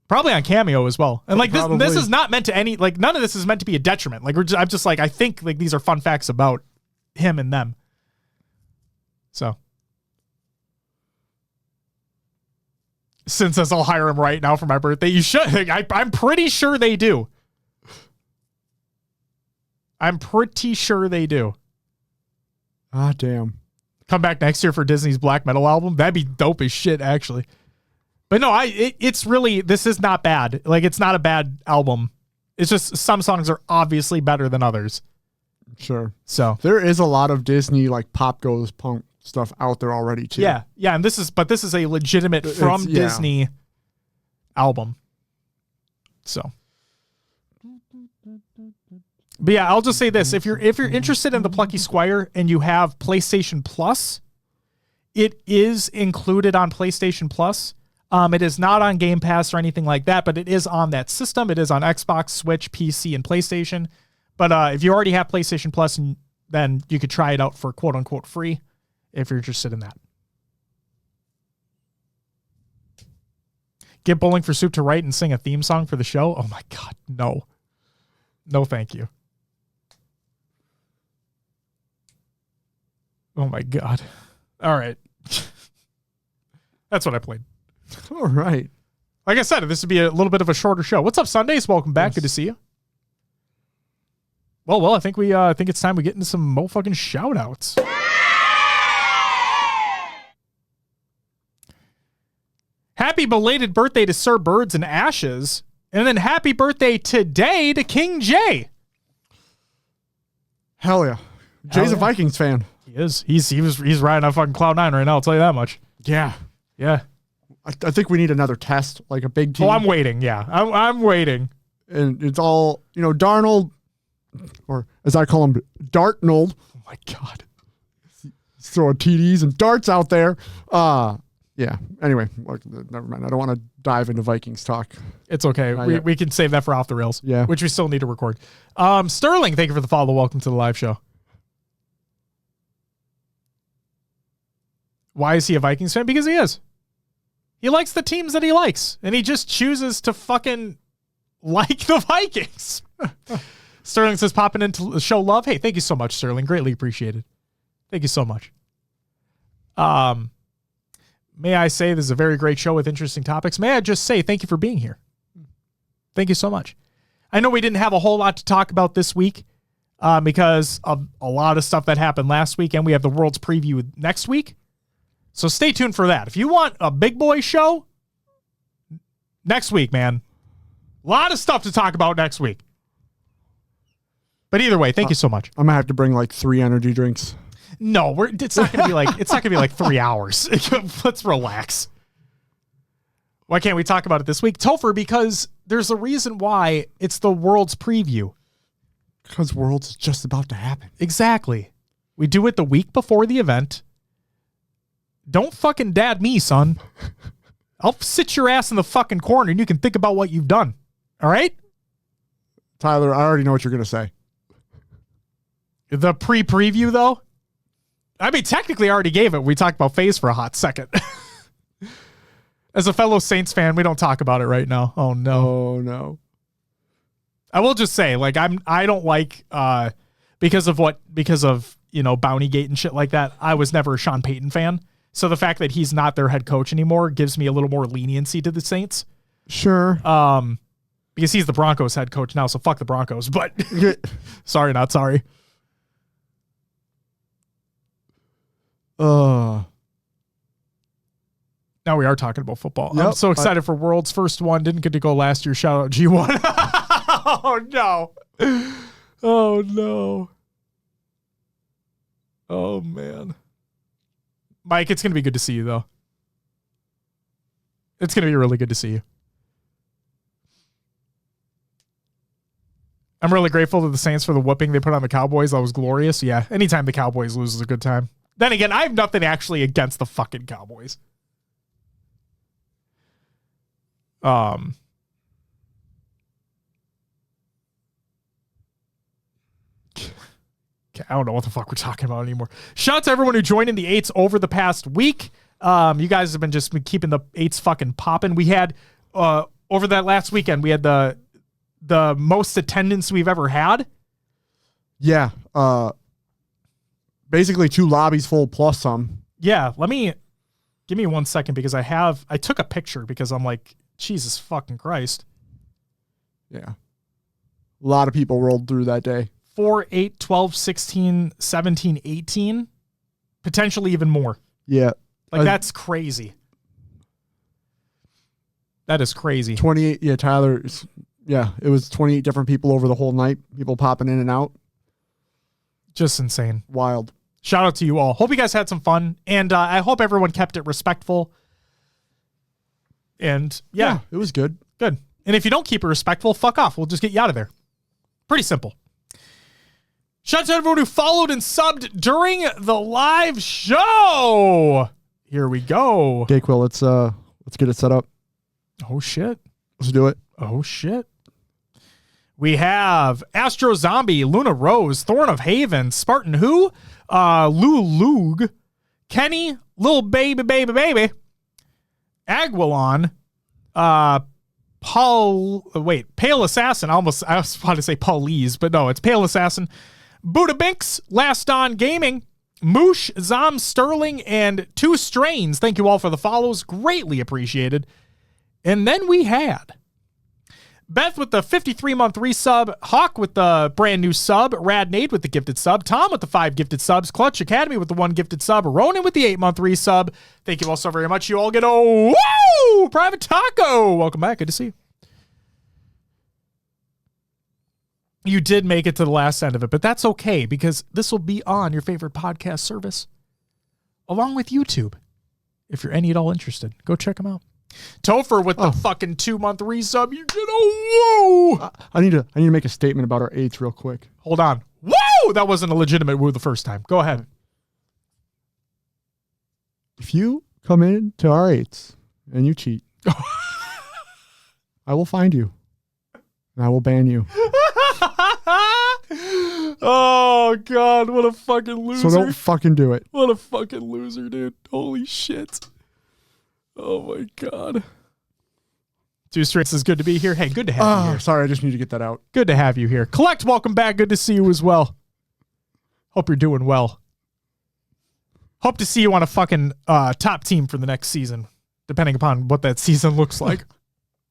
Probably on Cameo as well. And like Probably. this is not meant to none of this is meant to be a detriment. Like I'm just like, I think like these are fun facts about him and them. So. Since I'll hire him right now for my birthday, you should. I'm pretty sure they do. I'm pretty sure they do. Ah, damn. Come back next year for Disney's Black Metal album. That'd be dope as shit, actually. But no, it's really, this is not bad. Like, it's not a bad album. It's just some songs are obviously better than others. Sure. So there is a lot of Disney like pop goes punk stuff out there already too. Yeah. Yeah. And this is a legitimate Disney album. So. But yeah, I'll just say this. If you're interested in the Plucky Squire and you have PlayStation Plus, it is included on PlayStation Plus. It is not on Game Pass or anything like that, but it is on that system. It is on Xbox, Switch, PC, and PlayStation. But if you already have PlayStation Plus and then you could try it out for quote unquote free if you're interested in that. Get Bowling for Soup to write and sing a theme song for the show. Oh my God, no. No, thank you. Oh my God. All right. That's what I played. All right. Like I said, this would be a little bit of a shorter show. What's up, Sundays? Welcome back. Yes. Good to see you. Well, I think I think it's time we get into some motherfucking shout-outs. Happy belated birthday to Sir Birds and Ashes. And then happy birthday today to King Jay. Hell yeah. Jay's a Vikings fan. He is. He's riding on fucking cloud nine right now, I'll tell you that much. Yeah. Yeah. I think we need another test, like a big team. Oh, I'm waiting. Yeah. I'm waiting. And it's all, Darnold, or as I call him, Dartnold. Oh my God. Throwing TDs and darts out there. Yeah. Anyway, never mind. I don't want to dive into Vikings talk. It's okay. We can save that for Off the Rails. Yeah. Which we still need to record. Sterling, thank you for the follow. Welcome to the live show. Why is he a Vikings fan? Because he is. He likes the teams that he likes, and he just chooses to fucking like the Vikings. Sterling says, popping into the show love. Hey, thank you so much, Sterling. Greatly appreciated. Thank you so much. May I say this is a very great show with interesting topics. May I just say thank you for being here. Thank you so much. I know we didn't have a whole lot to talk about this week because of a lot of stuff that happened last week, and we have the World's Preview next week. So stay tuned for that. If you want a big boy show, next week, man. A lot of stuff to talk about next week. But either way, thank you so much. I'm gonna have to bring like 3 energy drinks. No, it's not gonna be like 3 hours. Let's relax. Why can't we talk about it this week? Topher, because there's a reason why it's the World's Preview. Because Worlds is just about to happen. Exactly. We do it the week before the event. Don't fucking dad me, son. I'll sit your ass in the fucking corner and you can think about what you've done. All right? Tyler, I already know what you're going to say. The pre-preview, though? I mean, technically I already gave it. We talked about FaZe for a hot second. As a fellow Saints fan, we don't talk about it right now. Oh, no. Oh, no. I will just say, like, I don't like, because of Bountygate and shit like that, I was never a Sean Payton fan. So the fact that he's not their head coach anymore gives me a little more leniency to the Saints. Sure. Because he's the Broncos head coach now, so fuck the Broncos. But sorry, not sorry. Now we are talking about football. Yep, I'm so excited for World's first one. Didn't get to go last year. Shout out G1. Oh, no. Oh, no. Oh, man. Mike, it's going to be good to see you, though. It's going to be really good to see you. I'm really grateful to the Saints for the whooping they put on the Cowboys. That was glorious. Yeah, anytime the Cowboys lose is a good time. Then again, I have nothing actually against the fucking Cowboys. I don't know what the fuck we're talking about anymore. Shout out to everyone who joined in the 8s over the past week. You guys have been keeping the 8s fucking popping. We had over that last weekend, we had the most attendance we've ever had. Yeah. Basically 2 lobbies full plus some. Yeah. Give me 1 second because I took a picture because I'm like, Jesus fucking Christ. Yeah. A lot of people rolled through that day. 4, 8, 12, 16, 17, 18, potentially even more. Yeah. That's crazy. That is crazy. 28. Yeah, Tyler. Yeah, it was 28 different people over the whole night. People popping in and out. Just insane. Wild. Shout out to you all. Hope you guys had some fun. And I hope everyone kept it respectful. And yeah, it was good. Good. And if you don't keep it respectful, fuck off. We'll just get you out of there. Pretty simple. Shout out to everyone who followed and subbed during the live show. Here we go. Okay, Quill, let's get it set up. Oh shit. Let's do it. Oh shit. We have Astro Zombie, Luna Rose, Thorn of Haven, Spartan Who, Lug, Kenny, Lil Baby, Aguilon, Pale Assassin. I was about to say Paulies, but no, it's Pale Assassin. Buddha Binks, Last On Gaming, Moosh, Zom Sterling, and Two Strains. Thank you all for the follows. Greatly appreciated. And then we had Beth with the 53-month resub, Hawk with the brand new sub, Rad Nate with the gifted sub, Tom with the 5 gifted subs, Clutch Academy with the 1 gifted sub, Ronan with the 8-month resub. Thank you all so very much. You all get a woo! Private Taco. Welcome back. Good to see you. You did make it to the last end of it, but that's okay because this will be on your favorite podcast service along with YouTube. If you're any at all interested, go check them out. Topher with the fucking 2-month resub. You get a woo! I need to make a statement about our 8s real quick. Hold on. Woo! That wasn't a legitimate woo the first time. Go ahead. If you come into our 8s and you cheat, I will find you and I will ban you. Oh, God. What a fucking loser. So don't fucking do it. What a fucking loser, dude. Holy shit. Oh, my God. Two Straits is good to be here. Hey, good to have you here. Sorry, I just need to get that out. Good to have you here. Collect, welcome back. Good to see you as well. Hope you're doing well. Hope to see you on a fucking top team for the next season, depending upon what that season looks like.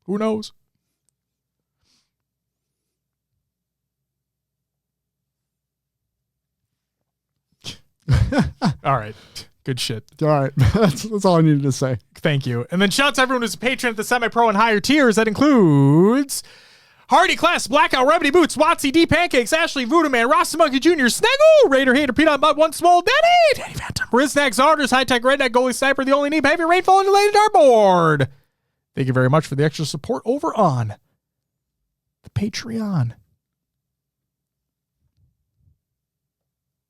Who knows? All right. Good shit. All right. That's all I needed to say. Thank you. And then shout out to everyone who's a patron at the semi-pro and higher tiers. That includes Hardy Class, Blackout, Remedy Boots, Watsy D Pancakes, Ashley, Voodoo Man, Rasta Monkey Jr., Snaggle, Raider Hater, Peanut Butt, One Small, Danny Phantom, Riznak, Zarders, High Tech Redneck, Goalie Sniper, The Only Need, Heavy Rainfall, and Delayed Dartboard. Thank you very much for the extra support over on the Patreon.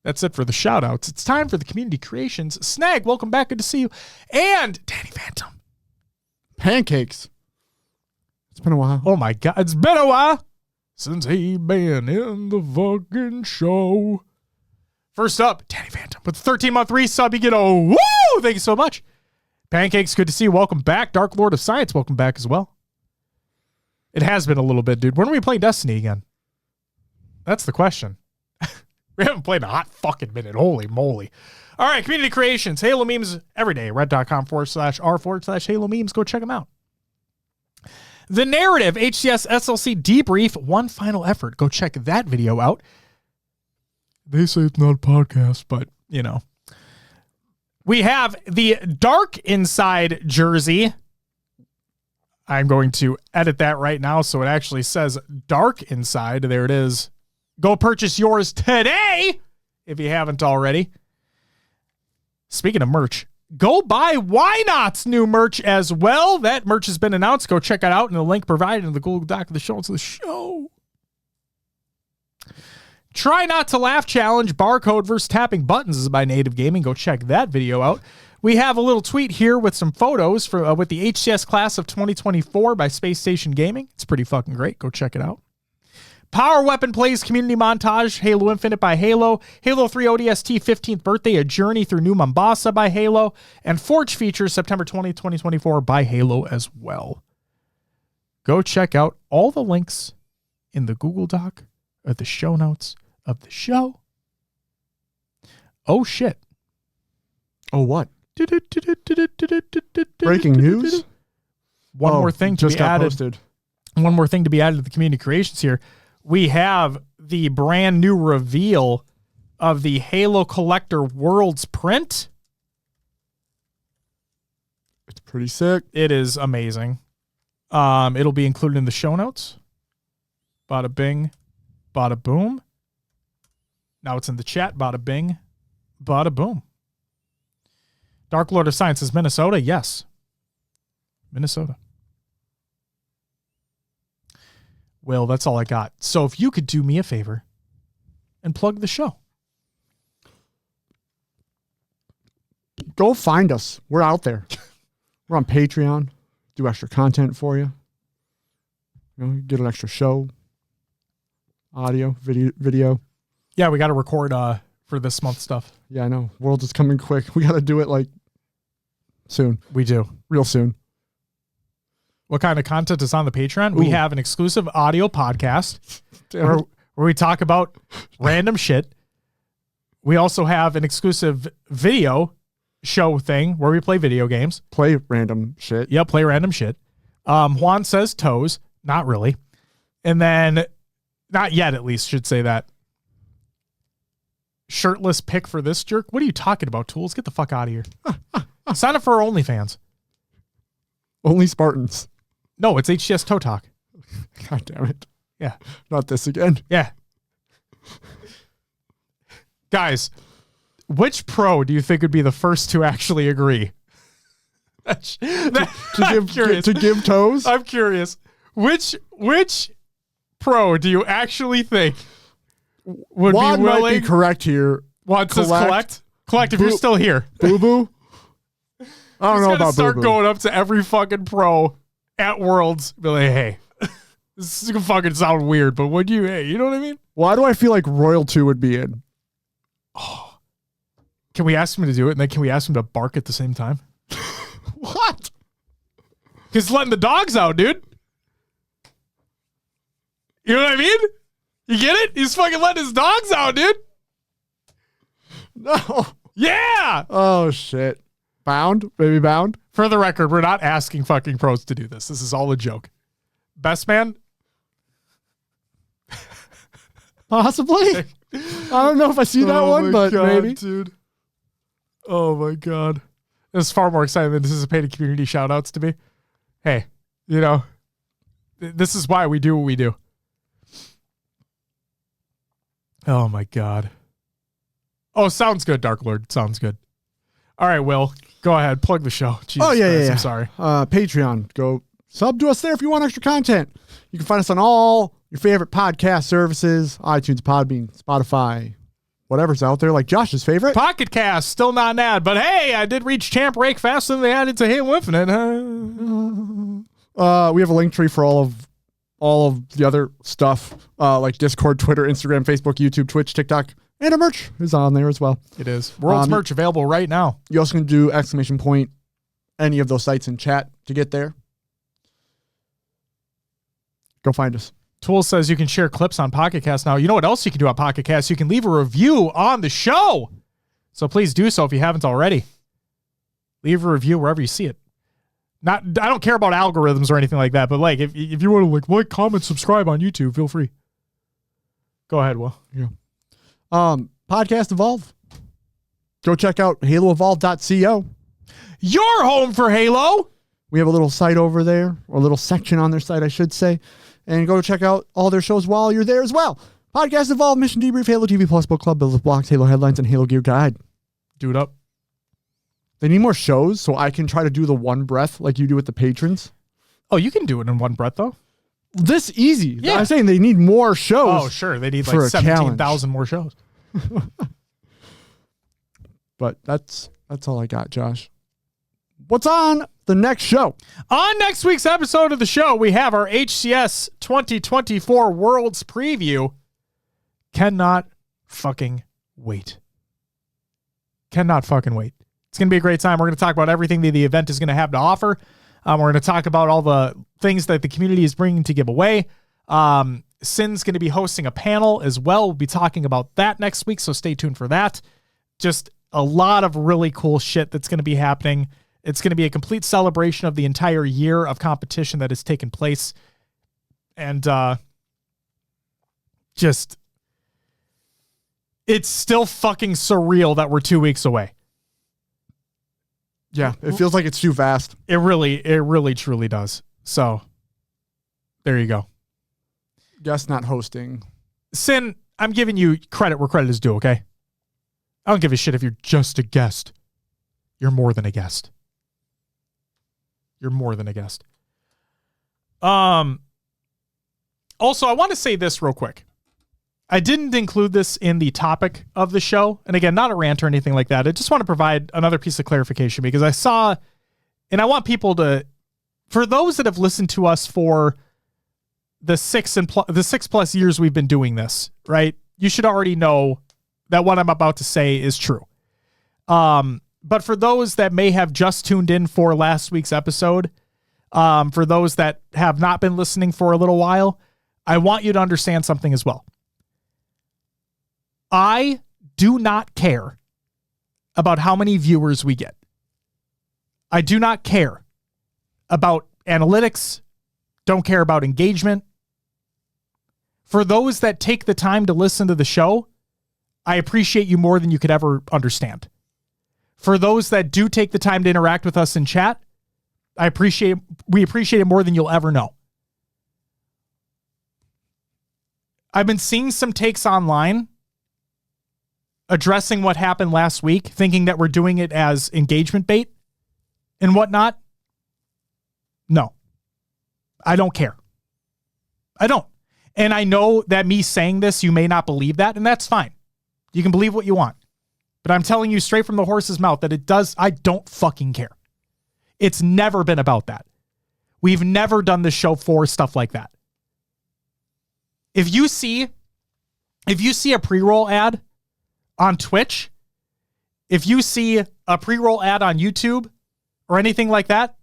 That's it for the shout-outs. It's time for the community creations. Snag, welcome back. Good to see you. And Danny Phantom. Pancakes. It's been a while. Oh, my God. It's been a while since he been in the fucking show. First up, Danny Phantom. With the 13-month resub, you get a woo! Thank you so much. Pancakes, good to see you. Welcome back. Dark Lord of Science, welcome back as well. It has been a little bit, dude. When are we playing Destiny again? That's the question. We haven't played a hot fucking minute. Holy moly. All right, community creations. Halo memes every day. Red.com/r/Halo memes. Go check them out. The Narrative HCS SLC debrief. One final effort. Go check that video out. They say it's not a podcast, but you know. We have the Dark Inside jersey. I'm going to edit that right now so it actually says Dark Inside. There it is. Go purchase yours today if you haven't already. Speaking of merch, go buy Why Not's new merch as well. That merch has been announced. Go check it out in the link provided in the Google Doc of the show. It's the show. Try Not to Laugh Challenge, barcode versus tapping buttons is by Native Gaming. Go check that video out. We have a little tweet here with some photos for with the HCS class of 2024 by Space Station Gaming. It's pretty fucking great. Go check it out. Power Weapon Plays Community Montage, Halo Infinite by Halo, Halo 3 ODST 15th Birthday, A Journey Through New Mombasa by Halo, and Forge Features September 20, 2024 by Halo as well. Go check out all the links in the Google Doc or the show notes of the show. Oh, shit. Oh, what? Breaking news? One more thing to be added. Posted. One more thing to be added to the community creations here. We have the brand new reveal of the Halo Collector Worlds print. It's pretty sick. It is amazing. It'll be included in the show notes. Bada bing, bada boom. Now it's in the chat. Bada bing, bada boom. Dark Lord of Science is Minnesota. Yes. Minnesota. Well, that's all I got. So if you could do me a favor and plug the show. Go find us. We're out there. We're on Patreon. Do extra content for you. You know, get an extra show. audio, video. Yeah, we got to record for this month stuff. Yeah, I know. World is coming quick. We got to do it like soon. We do. Real soon. What kind of content is on the Patreon? Ooh. We have an exclusive audio podcast where we talk about random shit. We also have an exclusive video show thing where we play video games. Play random shit. Yeah, play random shit. Juan says toes. Not really. And then, not yet at least, should say that. Shirtless pick for this jerk? What are you talking about, Tools? Get the fuck out of here. Sign up for our OnlyFans. Only Spartans. No, it's HCS Pro Talk. God damn it. Yeah. Not this again. Yeah. Guys, which pro do you think would be the first to actually agree? To give toes? I'm curious. Which pro do you actually think would Juan be willing? Might be correct here. Juan says collect. Collect if you're still here. Boo Boo? I don't know about Boo Boo. Start going up to every fucking pro at Worlds. Be like, hey, this is gonna fucking sound weird, but would you? Hey, you know what I mean? Why do I feel like Royal 2 would be in? Oh, can we ask him to do it, and then can we ask him to bark at the same time? What? He's letting the dogs out, dude. You know what I mean? You get it? He's fucking letting his dogs out, dude. No. Yeah. Oh, shit. Bound? Baby bound? For the record, we're not asking fucking pros to do this. This is all a joke. Best man? Possibly. I don't know if I see that one, but God, maybe. Dude. Oh, my God. It's far more exciting than anticipated community shout-outs to me. Hey, you know, this is why we do what we do. Oh, my God. Oh, sounds good, Dark Lord. Sounds good. All right, Will, go ahead. Plug the show. Jesus Christ, I'm sorry. Patreon. Go sub to us there if you want extra content. You can find us on all your favorite podcast services, iTunes, Podbean, Spotify, whatever's out there, like Josh's favorite. Pocket Cast, still not an ad, but hey, I did reach Champ Rake faster than they added to Halo Infinite. We have a link tree for all of the other stuff, like Discord, Twitter, Instagram, Facebook, YouTube, Twitch, TikTok, and our merch is on there as well. It is. World's merch available right now. You also can do ! Any of those sites in chat to get there. Go find us. Tool says you can share clips on Pocket Cast now. You know what else you can do on Pocket Cast? You can leave a review on the show. So please do so if you haven't already. Leave a review wherever you see it. I don't care about algorithms or anything like that, but like if you want to like, comment, subscribe on YouTube, feel free. Go ahead, Will. Yeah. Podcast Evolve. Go check out HaloEvolve.co. Your home for Halo. We have a little site over there, or a little section on their site, I should say. And go check out all their shows while you're there as well. Podcast Evolve, Mission Debrief, Halo TV Plus, Book Club, Build with Blocks, Halo Headlines, and Halo Gear Guide. Do it up. They need more shows so I can try to do the one breath like you do with the patrons. Oh, you can do it in one breath, though. This easy. Yeah. I'm saying they need more shows. Oh, sure. They need like 17,000 more shows. But that's all I got, Josh. What's on the next show? On next week's episode of the show, we have our HCS 2024 Worlds preview. Cannot fucking wait. Cannot fucking wait. It's going to be a great time. We're going to talk about everything that the event is going to have to offer. We're going to talk about all the things that the community is bringing to give away. Sin's going to be hosting a panel as well. We'll be talking about that next week, so stay tuned for that. Just a lot of really cool shit that's going to be happening. It's going to be a complete celebration of the entire year of competition that has taken place. And just, it's still fucking surreal that we're 2 weeks away. Yeah, it feels like it's too fast. It really truly does. So, there you go. Guess not hosting. Sin, I'm giving you credit where credit is due, okay? I don't give a shit if you're just a guest. You're more than a guest. You're more than a guest. Also, I want to say this real quick. I didn't include this in the topic of the show. And again, not a rant or anything like that. I just want to provide another piece of clarification because I saw, and I want people to, for those that have listened to us for the 6+ years we've been doing this, right? You should already know that what I'm about to say is true. But for those that may have just tuned in for last week's episode, for those that have not been listening for a little while, I want you to understand something as well. I do not care about how many viewers we get. I do not care about analytics, don't care about engagement. For those that take the time to listen to the show, I appreciate you more than you could ever understand. For those that do take the time to interact with us in chat, we appreciate it more than you'll ever know. I've been seeing some takes online addressing what happened last week, thinking that we're doing it as engagement bait and whatnot. No, I don't care. I don't. And I know that me saying this, you may not believe that, and that's fine. You can believe what you want. But I'm telling you straight from the horse's mouth that I don't fucking care. It's never been about that. We've never done this show for stuff like that. If you see a pre-roll ad on Twitch, if you see a pre-roll ad on YouTube or anything like that,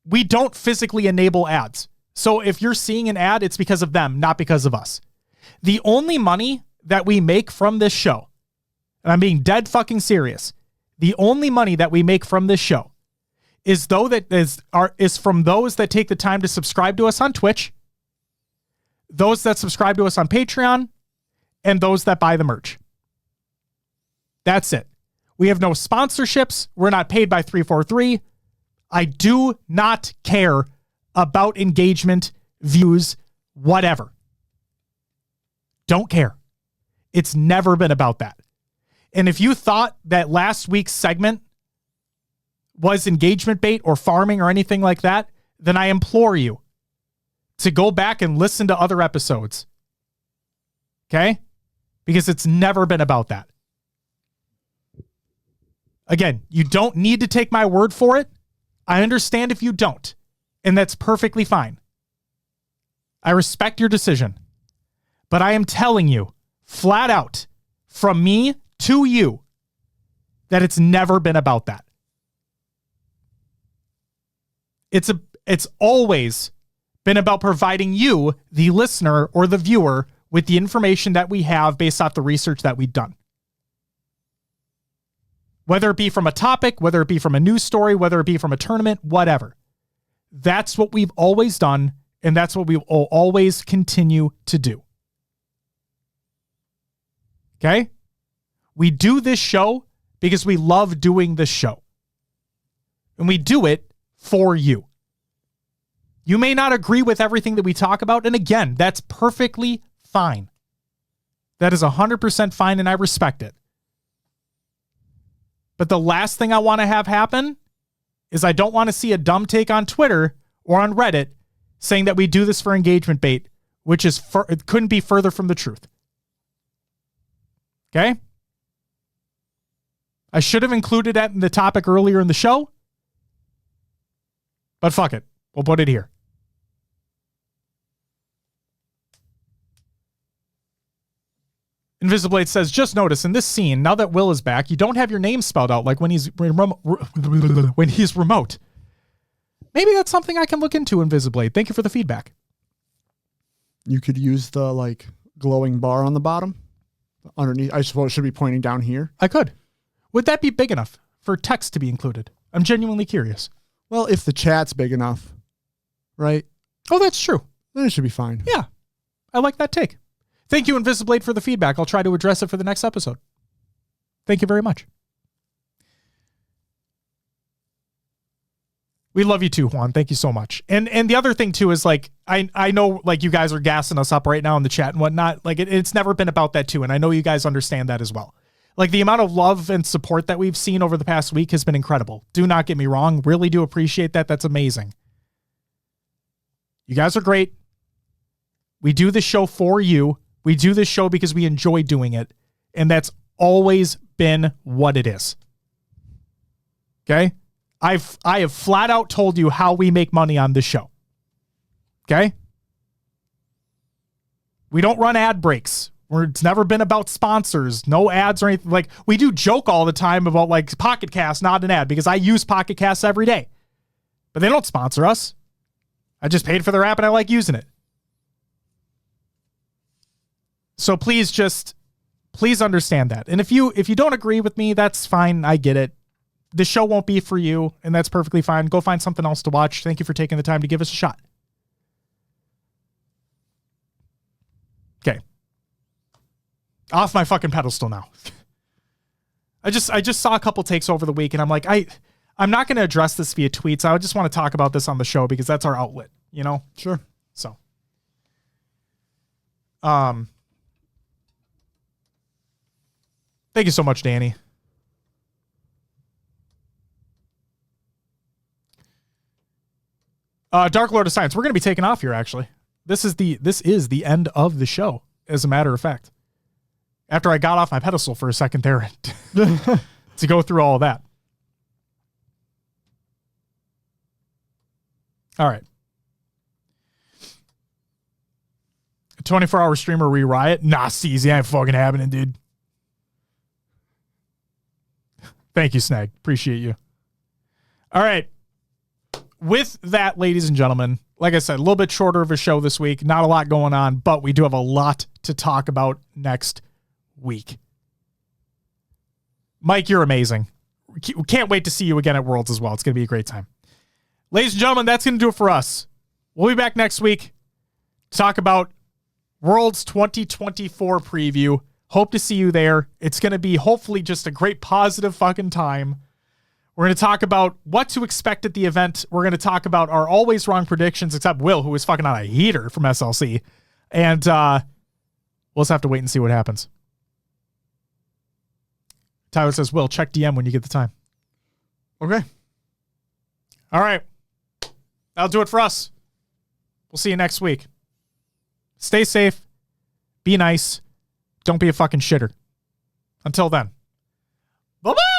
we don't physically enable ads. So if you're seeing an ad, it's because of them, not because of us. The only money that we make from this show, and I'm being dead fucking serious, the only money that we make from this show is from those that take the time to subscribe to us on Twitch, those that subscribe to us on Patreon, and those that buy the merch. That's it. We have no sponsorships. We're not paid by 343. I do not care about engagement, views, whatever. Don't care. It's never been about that. And if you thought that last week's segment was engagement bait or farming or anything like that, then I implore you to go back and listen to other episodes. Okay? Because it's never been about that. Again, you don't need to take my word for it. I understand if you don't, and that's perfectly fine. I respect your decision. But I am telling you, flat out, from me to you, that it's never been about that. It's always been about providing you, the listener or the viewer, with the information that we have based off the research that we've done. Whether it be from a topic, whether it be from a news story, whether it be from a tournament, whatever. That's what we've always done, and that's what we will always continue to do. Okay? We do this show because we love doing this show. And we do it for you. You may not agree with everything that we talk about, and again, that's perfectly fine. That is 100% fine, and I respect it. But the last thing I want to have happen is I don't want to see a dumb take on Twitter or on Reddit saying that we do this for engagement bait, which is it couldn't be further from the truth. Okay? I should have included that in the topic earlier in the show, but fuck it. We'll put it here. Invisiblade says, just notice in this scene, now that Will is back, you don't have your name spelled out like when he's remote. Maybe that's something I can look into, Invisiblade. Thank you for the feedback. You could use the glowing bar on the bottom underneath. I suppose it should be pointing down here. I could. Would that be big enough for text to be included? I'm genuinely curious. Well, if the chat's big enough, right? Oh, that's true. Then it should be fine. Yeah. I like that take. Thank you, Invisiblade, for the feedback. I'll try to address it for the next episode. Thank you very much. We love you too, Juan. Thank you so much. And the other thing too is I know you guys are gassing us up right now in the chat and whatnot. It's never been about that too. And I know you guys understand that as well. The amount of love and support that we've seen over the past week has been incredible. Do not get me wrong. Really do appreciate that. That's amazing. You guys are great. We do this show for you. We do this show because we enjoy doing it. And that's always been what it is. Okay? I have flat out told you how we make money on this show. Okay? We don't run ad breaks. It's never been about sponsors, no ads or anything. Like, we do joke all the time about like Pocket Cast, not an ad, because I use Pocket Cast every day. But they don't sponsor us. I just paid for their app and I like using it. So please understand that. And if you don't agree with me, that's fine. I get it. The show won't be for you, and that's perfectly fine. Go find something else to watch. Thank you for taking the time to give us a shot. Okay. Off my fucking pedestal now. I just saw a couple takes over the week, and I'm like, I'm not going to address this via tweets. I just want to talk about this on the show because that's our outlet, you know? Sure. So, thank you so much, Danny. Dark Lord of Science. We're going to be taking off here, actually. This is the end of the show, as a matter of fact. After I got off my pedestal for a second there to go through all of that. All right. A 24-hour streamer re-riot? Nah, Steezy, ain't fucking happening, dude. Thank you, Snag. Appreciate you. All right. With that, ladies and gentlemen, like I said, a little bit shorter of a show this week. Not a lot going on, but we do have a lot to talk about next week. Mike, you're amazing. Can't wait to see you again at Worlds as well. It's going to be a great time. Ladies and gentlemen, that's going to do it for us. We'll be back next week to talk about Worlds 2024 preview. Hope to see you there. It's going to be hopefully just a great positive fucking time. We're going to talk about what to expect at the event. We're going to talk about our always wrong predictions, except Will, who is fucking on a heater from SLC. And we'll just have to wait and see what happens. Tyler says, Will, check DM when you get the time. Okay. All right. That'll do it for us. We'll see you next week. Stay safe. Be nice. Don't be a fucking shitter. Until then. Bye-bye.